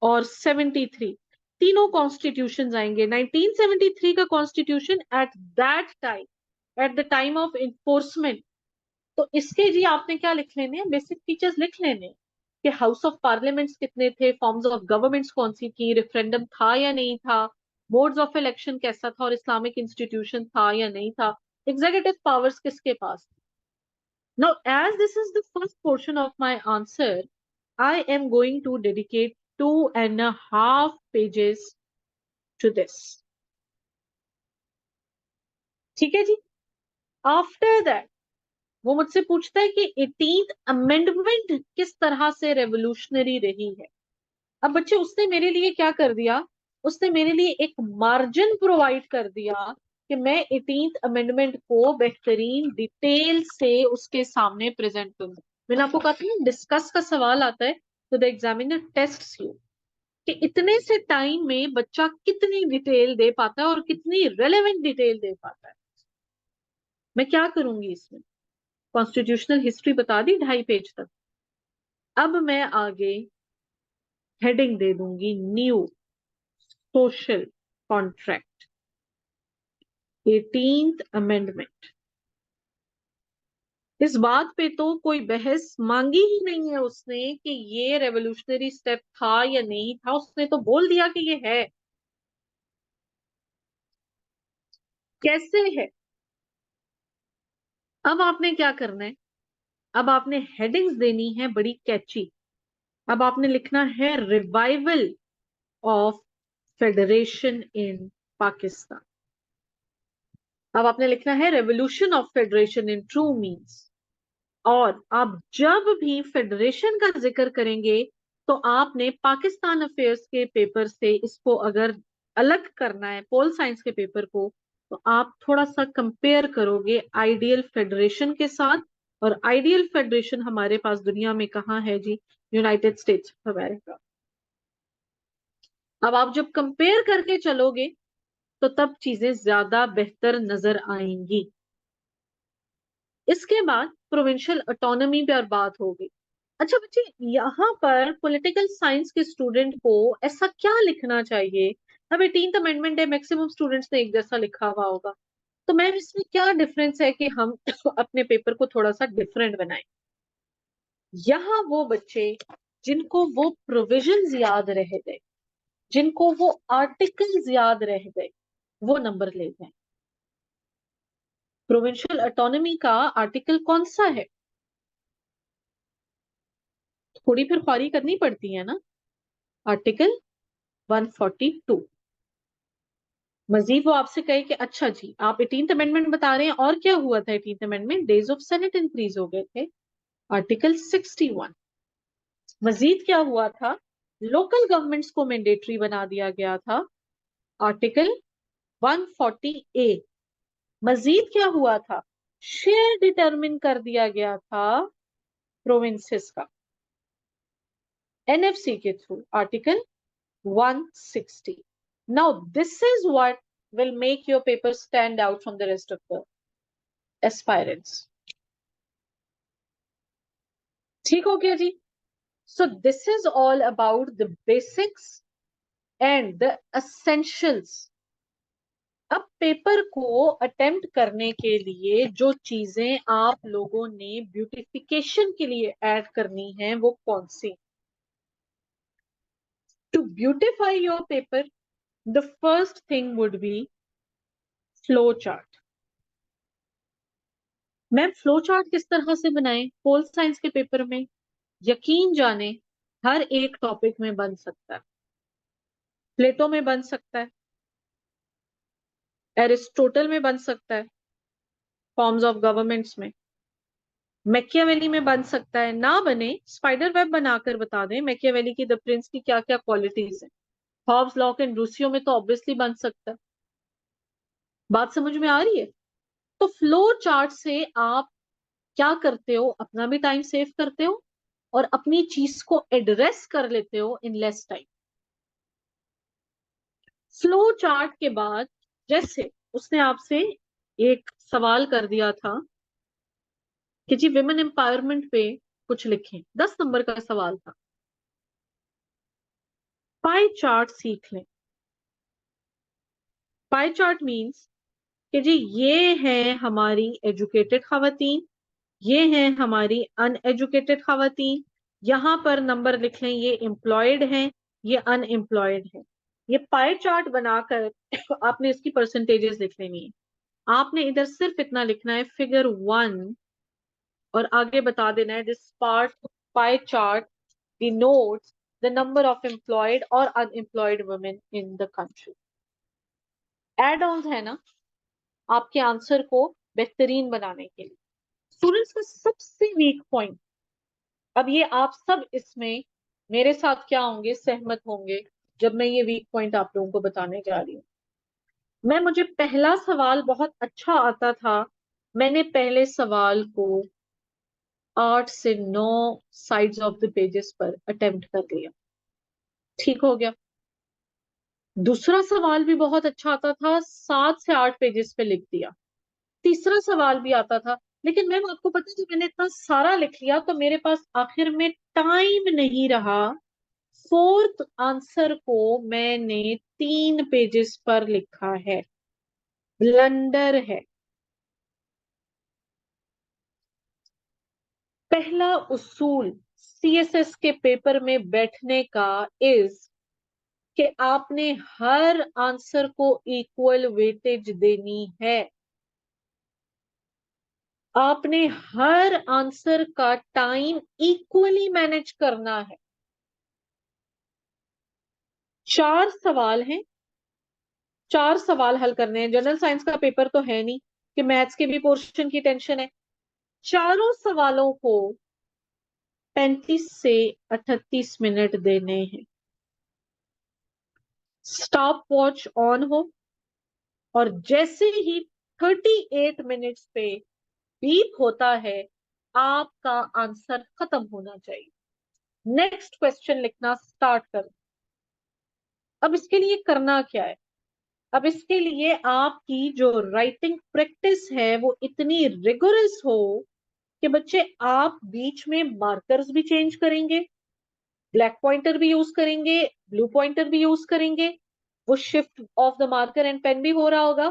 और 73 तीनों कॉन्स्टिट्यूशन आएंगे। 1973 का constitution at that time, at the time of enforcement, तो इसके जी आपने क्या लिख लेने हैं, बेसिक फीचर्स लिख लेने हैं कि हाउस ऑफ पार्लियामेंट्स कितने थे, फॉर्म्स ऑफ गवर्नमेंट्स कौन सी थी, रेफरेंडम था या नहीं था, मोड्स ऑफ इलेक्शन कैसा था और इस्लामिक इंस्टीट्यूशन था या नहीं था, एग्जीक्यूटिव पावर्स किसके पास। Now as this is the first portion of my answer, I am going to dedicate 2.5 pages to this। ठीक है जी। आफ्टर दैट वो मुझसे पूछता है कि 18th अमेंडमेंट किस तरह से रेवोल्यूशनरी रही है। अब बच्चे उसने मेरे लिए क्या कर दिया, उसने मेरे लिए एक मार्जिन प्रोवाइड कर दिया कि मैं 18th अमेंडमेंट को बेहतरीन डिटेल से उसके सामने प्रेजेंट करूं। मैंने आपको कहा था डिस्कस का सवाल आता है तो द एग्जामिनर टेस्ट्स यू कि इतने से टाइम में बच्चा कितनी डिटेल दे पाता है और कितनी रेलेवेंट डिटेल दे पाता है। मैं क्या करूंगी इसमें, कॉन्स्टिट्यूशनल हिस्ट्री बता दी 2.5 पेज तक। अब मैं आगे हेडिंग दे दूंगी new social contract, 18th amendment. इस बात पे तो कोई बहस मांगी ही नहीं है उसने कि ये रेवोल्यूशनरी स्टेप था या नहीं था, उसने तो बोल दिया कि ये है। कैसे है, अब आपने क्या करना है, अब आपने हेडिंग्स देनी है बड़ी कैची। अब आपने लिखना है रिवाइवल ऑफ फेडरेशन इन पाकिस्तान। अब आपने लिखना है revolution of federation in true means. और आप जब भी फेडरेशन का जिक्र करेंगे तो आपने पाकिस्तान अफेयर्स के पेपर से इसको अगर अलग करना है, पोल साइंस के पेपर को, तो आप थोड़ा सा कंपेयर करोगे आइडियल फेडरेशन के साथ। और आइडियल फेडरेशन हमारे पास दुनिया में कहाँ है जी, यूनाइटेड स्टेट्स ऑफ अमेरिका। अब आप जब कंपेयर करके चलोगे तो तब चीजें ज्यादा बेहतर नजर आएंगी। इसके बाद प्रोविंशियल ऑटोनॉमी पर बात होगी। अच्छा बच्चे, यहाँ पर पॉलिटिकल साइंस के स्टूडेंट को ऐसा क्या लिखना चाहिए। अब 18th अमेंडमेंट है, मैक्सिमम स्टूडेंट्स ने एक जैसा लिखा हुआ होगा, तो मैम इसमें क्या डिफरेंस है कि हम अपने पेपर को थोड़ा सा डिफरेंट बनाएं। यहाँ वो बच्चे जिनको वो प्रोविजंस याद रह गए, जिनको वो आर्टिकल्स याद रह गए, वो नंबर ले गए। प्रोविंशियल ऑटोनॉमी का आर्टिकल कौन सा है? थोड़ी फिर ख्वारी करनी पड़ती है ना। आर्टिकल 142। मजीद वो आपसे कहे कि अच्छा जी आप 18th अमेंडमेंट बता रहे हैं, और क्या हुआ था 18th amendment? Days of senate increase हो गए थे, आर्टिकल 61। मजीद क्या हुआ था? लोकल गवर्नमेंट्स को मैंडेटरी बना दिया गया था, आर्टिकल 140A। मजीद क्या हुआ था? शेयर डिटरमिन कर दिया गया था प्रोविंसेस का, एनएफसी के through, article 160। Now this is what will make your paper stand out from the rest of the aspirants. ठीक हो गया जी? So this is all about the basics and the essentials. अब पेपर को attempt करने के लिए जो चीजें आप लोगों ने ब्यूटिफिकेशन के लिए ऐड करनी है वो कौन सी? To beautify your paper, the first thing would be flow chart. Ma'am flow chart किस तरह से बनाएं पोल साइंस के पेपर में? यकीन जाने हर एक टॉपिक में बन सकता है। प्लेटो में बन सकता है, एरिस्टोटल में बन सकता है, फॉर्म्स ऑफ गवर्नमेंट्स में, मैकियावेली में बन सकता है। ना बने स्पाइडर वेब बनाकर बता दें मैकियावेली की द प्रिंस की क्या क्या क्वालिटीज है। हॉब्स लॉक एंड रूसियो में तो ऑब्वियसली बन सकता है। बात समझ में आ रही है? तो फ्लो चार्ट से आप क्या करते हो? अपना भी टाइम सेव करते हो और अपनी चीज को एड्रेस कर लेते हो in less time. Flow chart के बाद जैसे उसने आपसे एक सवाल कर दिया था कि जी विमेन एम्पावरमेंट पे कुछ लिखें, 10 नंबर का सवाल था। पाई चार्ट सीख लें। पाई चार्ट मीन्स कि जी ये है हमारी एजुकेटेड खवातीन, ये हैं हमारी अनएजुकेटेड खवातीन, यहाँ पर नंबर लिख लें, ये एम्प्लॉयड हैं, ये अनएम्प्लॉयड हैं। ये पाई चार्ट बनाकर आपने इसकी परसेंटेजेस लिख लेनी है। आपने इधर सिर्फ इतना लिखना है फिगर 1 और आगे बता देना है this part pie chart denotes the number of employed or unemployed women in the country. Add-ons है ना आपके आंसर को बेहतरीन बनाने के लिए। स्टूडेंट्स का सबसे वीक पॉइंट, अब ये आप सब इसमें मेरे साथ क्या होंगे, सहमत होंगे जब मैं ये वीक पॉइंट आप लोगों को बताने जा रही हूँ। मुझे पहला सवाल बहुत अच्छा आता था, मैंने पहले सवाल को 8 से 9 साइड्स ऑफ द पेजेस पर अटेम्प्ट कर लिया, ठीक हो गया। दूसरा सवाल भी बहुत अच्छा आता था, 7 से 8 पेजेस पे लिख दिया। तीसरा सवाल भी आता था, लेकिन मैम आपको पता है जब मैंने इतना सारा लिख लिया तो मेरे पास आखिर में टाइम नहीं रहा। फोर्थ आंसर को मैंने 3 पेजेस पर लिखा है, ब्लंडर है। पहला उसूल सीएसएस के पेपर में बैठने का इज कि आपने हर आंसर को इक्वल वेटेज देनी है। आपने हर आंसर का टाइम इक्वली मैनेज करना है। 4 सवाल हैं, 4 सवाल हल करने हैं। जनरल साइंस का पेपर तो है नहीं कि मैथ्स के भी पोर्शन की टेंशन है। चारों सवालों को 35 से 38 मिनट देने हैं। स्टॉप वॉच ऑन हो और जैसे ही 38 मिनट्स पे बीप होता है आपका आंसर खत्म होना चाहिए। नेक्स्ट क्वेश्चन लिखना स्टार्ट करो। अब इसके लिए करना क्या है? अब इसके लिए आपकी जो राइटिंग प्रैक्टिस है वो इतनी रिगोरस हो कि बच्चे आप बीच में मार्कर्स भी चेंज करेंगे, ब्लैक पॉइंटर भी यूज करेंगे, ब्लू पॉइंटर भी यूज करेंगे, वो shift of the marker and pen भी हो रहा होगा,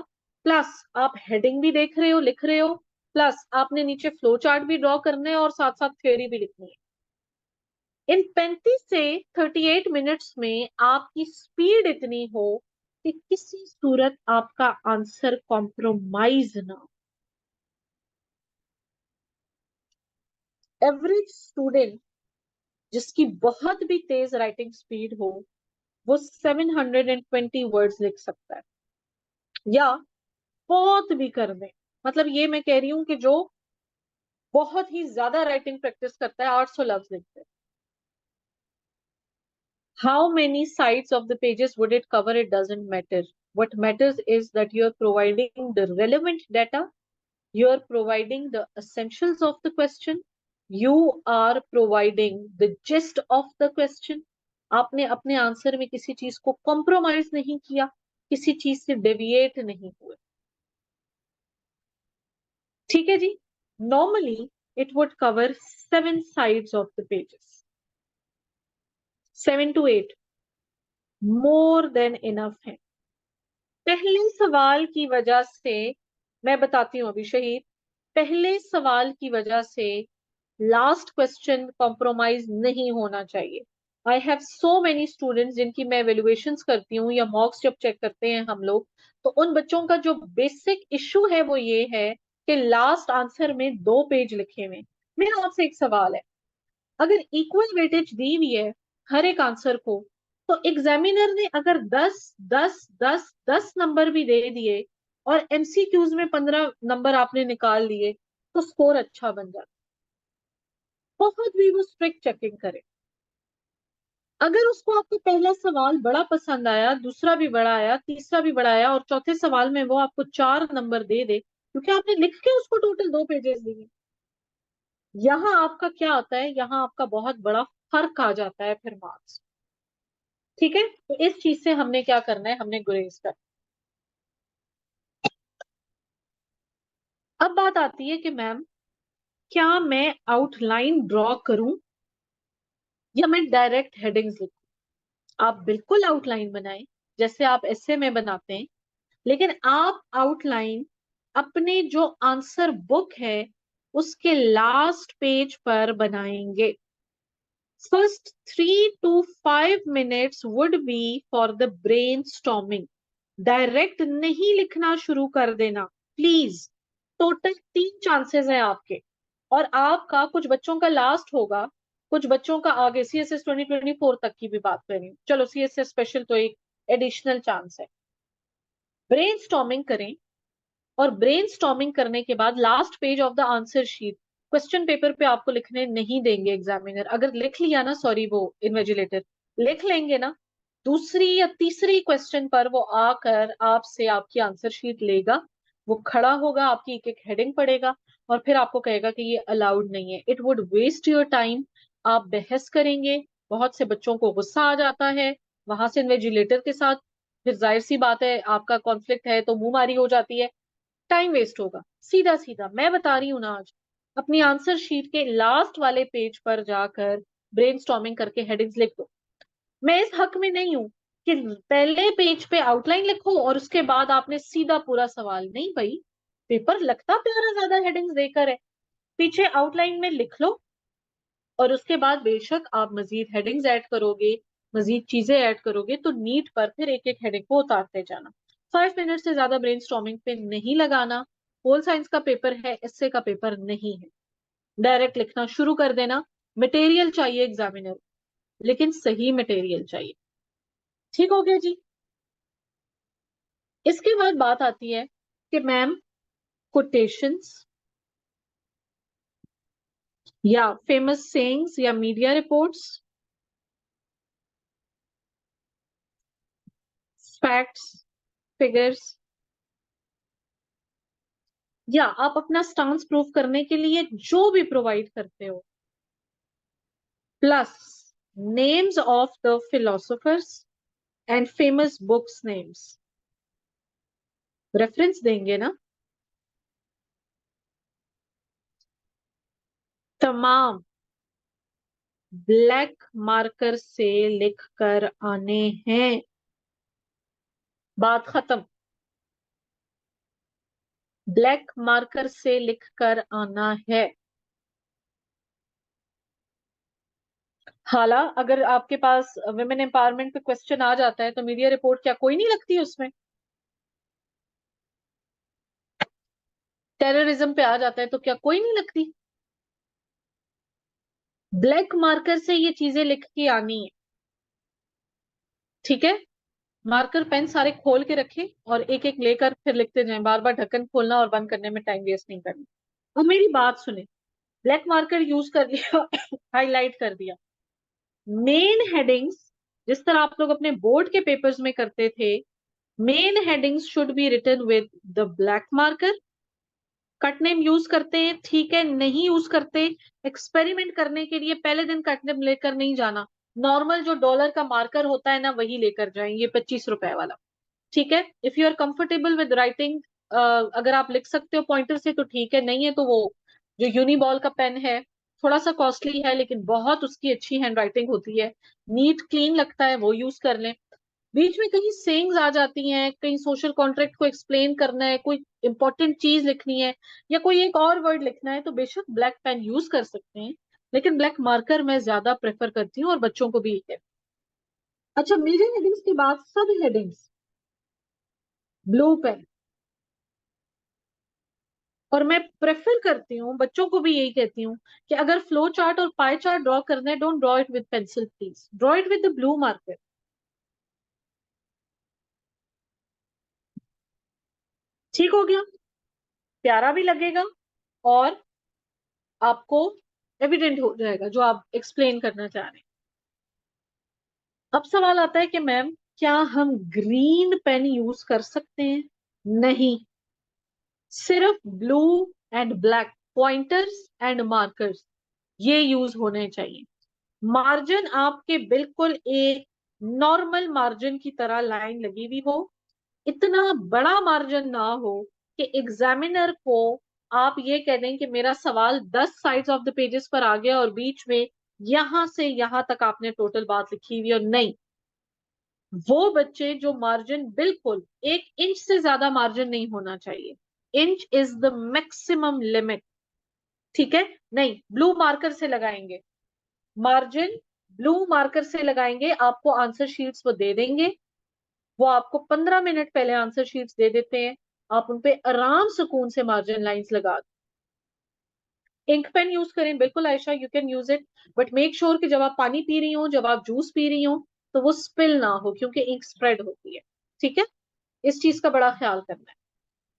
प्लस आप हेडिंग भी देख रहे हो, लिख रहे हो, प्लस आपने नीचे फ्लो चार्ट भी ड्रॉ करना है और साथ साथ थ्योरी भी लिखनी है। इन 35 से 38 मिनट्स में आपकी स्पीड इतनी हो कि किसी सूरत आपका आंसर कॉम्प्रोमाइज ना हो। एवरेज स्टूडेंट जिसकी बहुत भी तेज राइटिंग स्पीड हो वो 720 वर्ड्स लिख सकता है, या बहुत भी कर दे, मतलब ये मैं कह रही हूं कि जो बहुत ही ज्यादा राइटिंग प्रैक्टिस करता है 800 लफ्ज लिखते हैं। How many sides of the pages would it cover? It doesn't matter. What matters is that you're providing the relevant data, you're providing the essentials of the question, you are providing the gist of the question. आपने अपने answer में किसी चीज को compromise नहीं किया, किसी चीज से डेविएट नहीं हुए। ठीक है जी। Normally it would cover 7 sides of the pages, 7 to 8, more than enough है। पहले सवाल की वजह से, मैं बताती हूँ अभी शहीद, पहले सवाल की वजह से लास्ट क्वेश्चन कॉम्प्रोमाइज नहीं होना चाहिए। I have so many students जिनकी मैं एवेल्युएशंस करती हूँ या मॉक्स जब चेक करते हैं हम लोग, तो उन बच्चों का जो बेसिक इशू है वो ये है कि लास्ट आंसर में 2 पेज लिखे हुए। मेरा आपसे एक सवाल है, अगर इक्वल वेटेज दी हुई है हर एक आंसर को, तो एग्जामिनर ने अगर 10 10 10 10 नंबर भी दे दिए और एमसीक्यूज में 15 नंबर आपने निकाल लिए, तो स्कोर अच्छा बन जाता। बहुत भी वो स्ट्रिक्ट चेकिंग करे। अगर उसको आपको पहला सवाल बड़ा पसंद आया, दूसरा भी बड़ा आया, तीसरा भी बड़ा आया और चौथे सवाल में वो आपको 4 नंबर दे दे क्योंकि आपने लिख के उसको टोटल 2 पेजेस दिए, यहाँ आपका क्या आता है, यहाँ आपका बहुत बड़ा फर्क आ जाता है फिर मार्क्स। ठीक है, तो इस चीज से हमने क्या करना है, हमने गुरेज कर। अब बात आती है कि मैम क्या मैं आउटलाइन ड्रॉ करूं या मैं डायरेक्ट हेडिंग्स लिखूं? आप बिल्कुल आउटलाइन बनाएं जैसे आप एसे में बनाते हैं, लेकिन आप आउटलाइन अपने जो आंसर बुक है उसके लास्ट पेज पर बनाएंगे। First 3 to 5 minutes would be for the brainstorming. Direct नहीं लिखना शुरू कर देना प्लीज। टोटल 3 चांसेस हैं आपके, और आपका कुछ बच्चों का लास्ट होगा, कुछ बच्चों का आगे, सीएसएस 2024 तक की भी बात करें, चलो सीएसएस स्पेशल तो एक एडिशनल चांस है। ब्रेनस्टॉर्मिंग करें, और ब्रेनस्टॉर्मिंग करने के बाद last page of the answer sheet question paper पे आपको लिखने नहीं देंगे एग्जामिनर। अगर लिख लिया ना, सॉरी वो इन्विजिलेटर लिख लेंगे ना, दूसरी या तीसरी क्वेश्चन पर वो आकर आपसे आपकी आंसर शीट लेगा, वो खड़ा होगा, आपकी एक एक हेडिंग पढ़ेगा और फिर आपको कहेगा कि ये अलाउड नहीं है। It would waste your time. आप बहस करेंगे, बहुत से बच्चों को गुस्सा आ जाता है, वहां से इन्विजिलेटर के साथ फिर जाहिर सी बात है आपका कॉन्फ्लिक्ट है तो मुंहमारी हो जाती है, टाइम वेस्ट होगा। सीधा सीधा मैं बता रही हूँ ना, आज अपनी आंसर शीट के लास्ट वाले पेज पर जाकर ब्रेनस्टॉर्मिंग करके हेडिंग्स लिख दो। मैं इस हक में नहीं हूं कि पहले पेज पे आउटलाइन लिखो और उसके बाद आपने सीधा पूरा सवाल, नहीं भाई, पेपर लगता प्यारा ज्यादा हेडिंग्स देकर है, पीछे आउटलाइन में लिख लो और उसके बाद बेशक आप मजीद हेडिंग्स ऐड करोगे, मजीद चीजें ऐड करोगे तो नीट पर फिर एक एक हेडिंग को उतारते जाना। 5 मिनट से ज्यादा ब्रेनस्टॉर्मिंग पे नहीं लगाना। होल साइंस का पेपर है, एसए का पेपर नहीं है। डायरेक्ट लिखना शुरू कर देना। मटेरियल चाहिए एग्जामिनर, लेकिन सही मटेरियल चाहिए। ठीक हो गया जी। इसके बाद बात आती है कि मैम कोटेशंस या फेमस सेइंग्स या मीडिया रिपोर्ट्स, फैक्ट्स, फिगर्स, या आप अपना स्टांस प्रूव करने के लिए जो भी प्रोवाइड करते हो, plus names of the philosophers and famous books names, reference देंगे ना, तमाम ब्लैक मार्कर से लिख कर आने हैं। बात खत्म। ब्लैक मार्कर से लिख कर आना है। हाला, अगर आपके पास वुमेन एम्पावरमेंट पे क्वेश्चन आ जाता है तो मीडिया रिपोर्ट क्या कोई नहीं लगती उसमें? टेररिज्म पे आ जाता है तो क्या कोई नहीं लगती? ब्लैक मार्कर से ये चीजें लिख के आनी है, ठीक है? मार्कर पेन सारे खोल के रखें और एक एक लेकर फिर लिखते जाएं, बार बार ढक्कन खोलना और बंद करने में टाइम वेस्ट नहीं करना। अब मेरी बात सुने, ब्लैक मार्कर यूज कर लिया, हाईलाइट कर दिया, मेन हेडिंग्स जिस तरह आप लोग अपने बोर्ड के पेपर्स में करते थे, main headings should be written with the black marker. Cut name use करते हैं, ठीक है, नहीं यूज करते, एक्सपेरिमेंट करने के लिए पहले दिन कट नेम लेकर नहीं जाना, नॉर्मल जो डॉलर का मार्कर होता है ना वही लेकर जाएं, ये 25 रुपए वाला, ठीक है? If you are comfortable with writing, अगर आप लिख सकते हो पॉइंटर से तो ठीक है, नहीं है तो वो जो यूनिबॉल का पेन है, थोड़ा सा कॉस्टली है लेकिन बहुत उसकी अच्छी हैंड राइटिंग होती है, नीट क्लीन लगता है, वो यूज कर लें। बीच में कहीं सेइंग्स आ जाती हैं, कहीं सोशल कॉन्ट्रैक्ट को एक्सप्लेन करना है, कोई इंपॉर्टेंट चीज लिखनी है या कोई एक और वर्ड लिखना है, तो बेशक ब्लैक पेन यूज कर सकते हैं, लेकिन ब्लैक मार्कर मैं ज्यादा प्रेफर करती हूँ और बच्चों को भी यही है। अच्छा, मेजर हेडिंग्स के बाद सब हेडिंग्स ब्लू पेन। और मैं प्रेफर करती हूँ, बच्चों को भी यही कहती हूँ कि अगर फ्लो चार्ट और पाई चार्ट ड्रॉ करना है, don't draw it with pencil please, draw it with the blue marker. ठीक हो गया? प्यारा भी लगेगा और आपको एविडेंट हो जाएगा जो आप एक्सप्लेन करना चाह रहे हैं। अब सवाल आता है कि मैम क्या हम ग्रीन पेन यूज कर सकते हैं? नहीं, सिर्फ blue and black pointers and markers ये यूज होने चाहिए। मार्जिन आपके बिल्कुल एक नॉर्मल मार्जिन की तरह लाइन लगी हुई हो, इतना बड़ा मार्जिन ना हो कि एग्जामिनर को आप ये कह दें कि मेरा सवाल 10 साइड्स ऑफ द पेजेस पर आ गया और बीच में यहां से यहां तक आपने टोटल बात लिखी हुई, और नहीं, वो बच्चे जो मार्जिन बिल्कुल 1 इंच से ज्यादा मार्जिन नहीं होना चाहिए, inch is the maximum limit, ठीक है? नहीं, ब्लू मार्कर से लगाएंगे मार्जिन, ब्लू मार्कर से लगाएंगे, आपको आंसर शीट्स वो दे देंगे, वो आपको 15 मिनट पहले आंसर शीट्स दे देते हैं, आप उनपे आराम सुकून से मार्जिन लाइंस लगा। इंक पेन यूज करें, बिल्कुल Ayesha, you can use it, but make sure कि जब आप पानी पी रही हो, जब आप जूस पी रही हो, तो वो स्पिल ना हो क्योंकि इंक स्प्रेड होती है, ठीक है? इस चीज का बड़ा ख्याल करना है।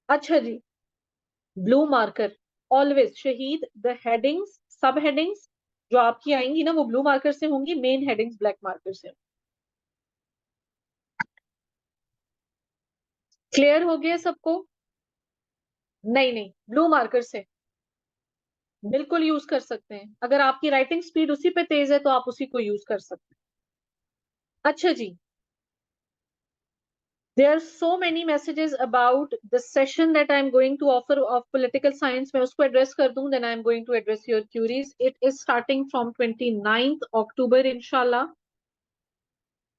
अच्छा जी, ब्लू मार्कर ऑलवेज शहीद, द हेडिंग्स सब हेडिंग्स जो आपकी आएंगी ना वो ब्लू मार्कर से होंगी, मेन हेडिंग्स ब्लैक मार्कर से। क्लियर हो गया सबको? नहीं नहीं, ब्लू मार्कर से बिल्कुल यूज कर सकते हैं, अगर आपकी राइटिंग स्पीड उसी पे तेज है तो आप उसी को यूज कर सकते हैं। अच्छा जी, there are so many messages about the session that I'm going to offer of political science, मैं उसको address कर दूं, then I'm going to address your queries. It is starting from 29th October इंशाल्लाह,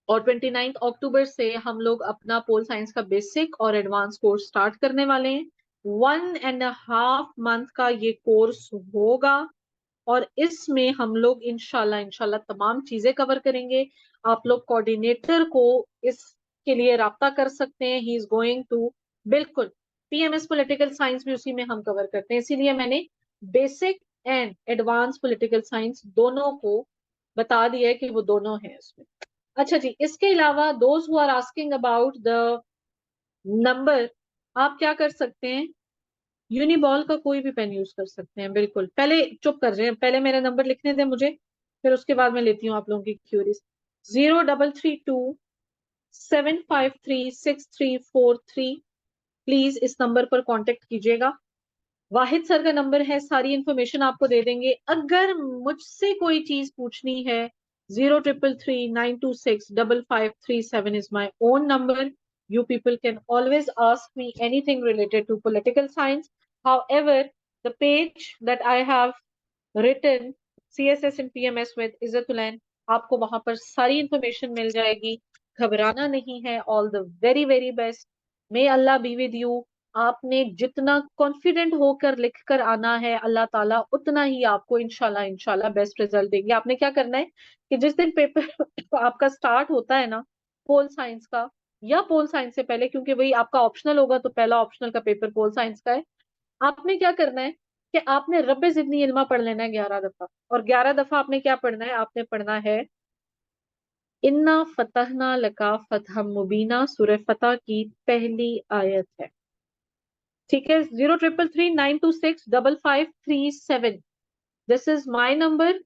और 29th अक्टूबर से हम लोग अपना पोल साइंस का बेसिक और एडवांस कोर्स स्टार्ट करने वाले हैं। 1.5 मंथ का ये कोर्स होगा और इसमें हम लोग इंशाल्लाह इंशाल्लाह तमाम चीजें कवर करेंगे। आप लोग कोऑर्डिनेटर को इसके लिए राब्ता कर सकते हैं, ही इज गोइंग टू, बिल्कुल, पीएमएस पॉलिटिकल साइंस भी उसी में हम कवर करते हैं, इसीलिए मैंने basic and advance political science दोनों को बता दिया है कि वो दोनों हैं उसमें। अच्छा जी, इसके अलावा those who are asking about the number, आप क्या कर सकते हैं, यूनिबॉल का कोई भी पेन यूज कर सकते हैं, बिल्कुल। पहले चुप कर जाए, पहले मेरा नंबर लिखने दें मुझे, फिर उसके बाद मैं लेती हूँ आप लोगों की क्यूरीज। 0332 753 6343। प्लीज इस नंबर पर कांटेक्ट कीजिएगा, वाहिद सर का नंबर है, सारी इंफॉर्मेशन आपको दे देंगे। अगर मुझसे कोई चीज पूछनी है, 0333 926 5537 is my own number. You people can always ask me anything related to political science. However, the page that I have written CSS and PMS with Izzatulan, आपको वहां पर सारी इंफॉर्मेशन मिल जाएगी, घबराना नहीं है। All the very very best, may Allah be with you. आपने जितना कॉन्फिडेंट होकर लिख कर आना है, अल्लाह ताला उतना ही आपको इंशाल्लाह इंशाल्लाह बेस्ट रिजल्ट देंगे। आपने क्या करना है कि जिस दिन पेपर आपका स्टार्ट होता है ना, पोल साइंस का, या पोल साइंस से पहले, क्योंकि वही आपका ऑप्शनल होगा, तो पहला ऑप्शनल का पेपर पोल साइंस का है। आपने क्या करना है कि आपने रब्बे जिदनी इल्मा पढ़ लेना है 11 दफा। और 11 दफा आपने क्या पढ़ना है, आपने पढ़ना है इन्ना फतहना लका फतहम मुबीना, सूरह फतह की पहली आयत है। ठीक है, 033392655537, this is my number,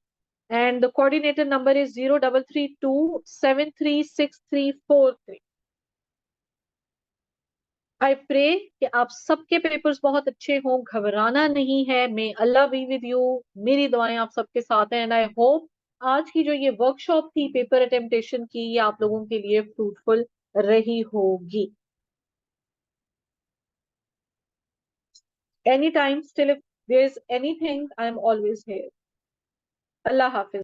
and the coordinator number is 0332736343। I pray कि आप सबके पेपर्स बहुत अच्छे हों, घबराना नहीं है। मे अल्लाह बी विद यू, मेरी दुआएं आप सबके साथ हैं, एंड आई होप आज की जो ये वर्कशॉप थी पेपर अटेम्पटेशन की, ये आप लोगों के लिए फ्रूटफुल रही होगी। Any time, still if there is anything, I am always here. अल्लाह हाफिज।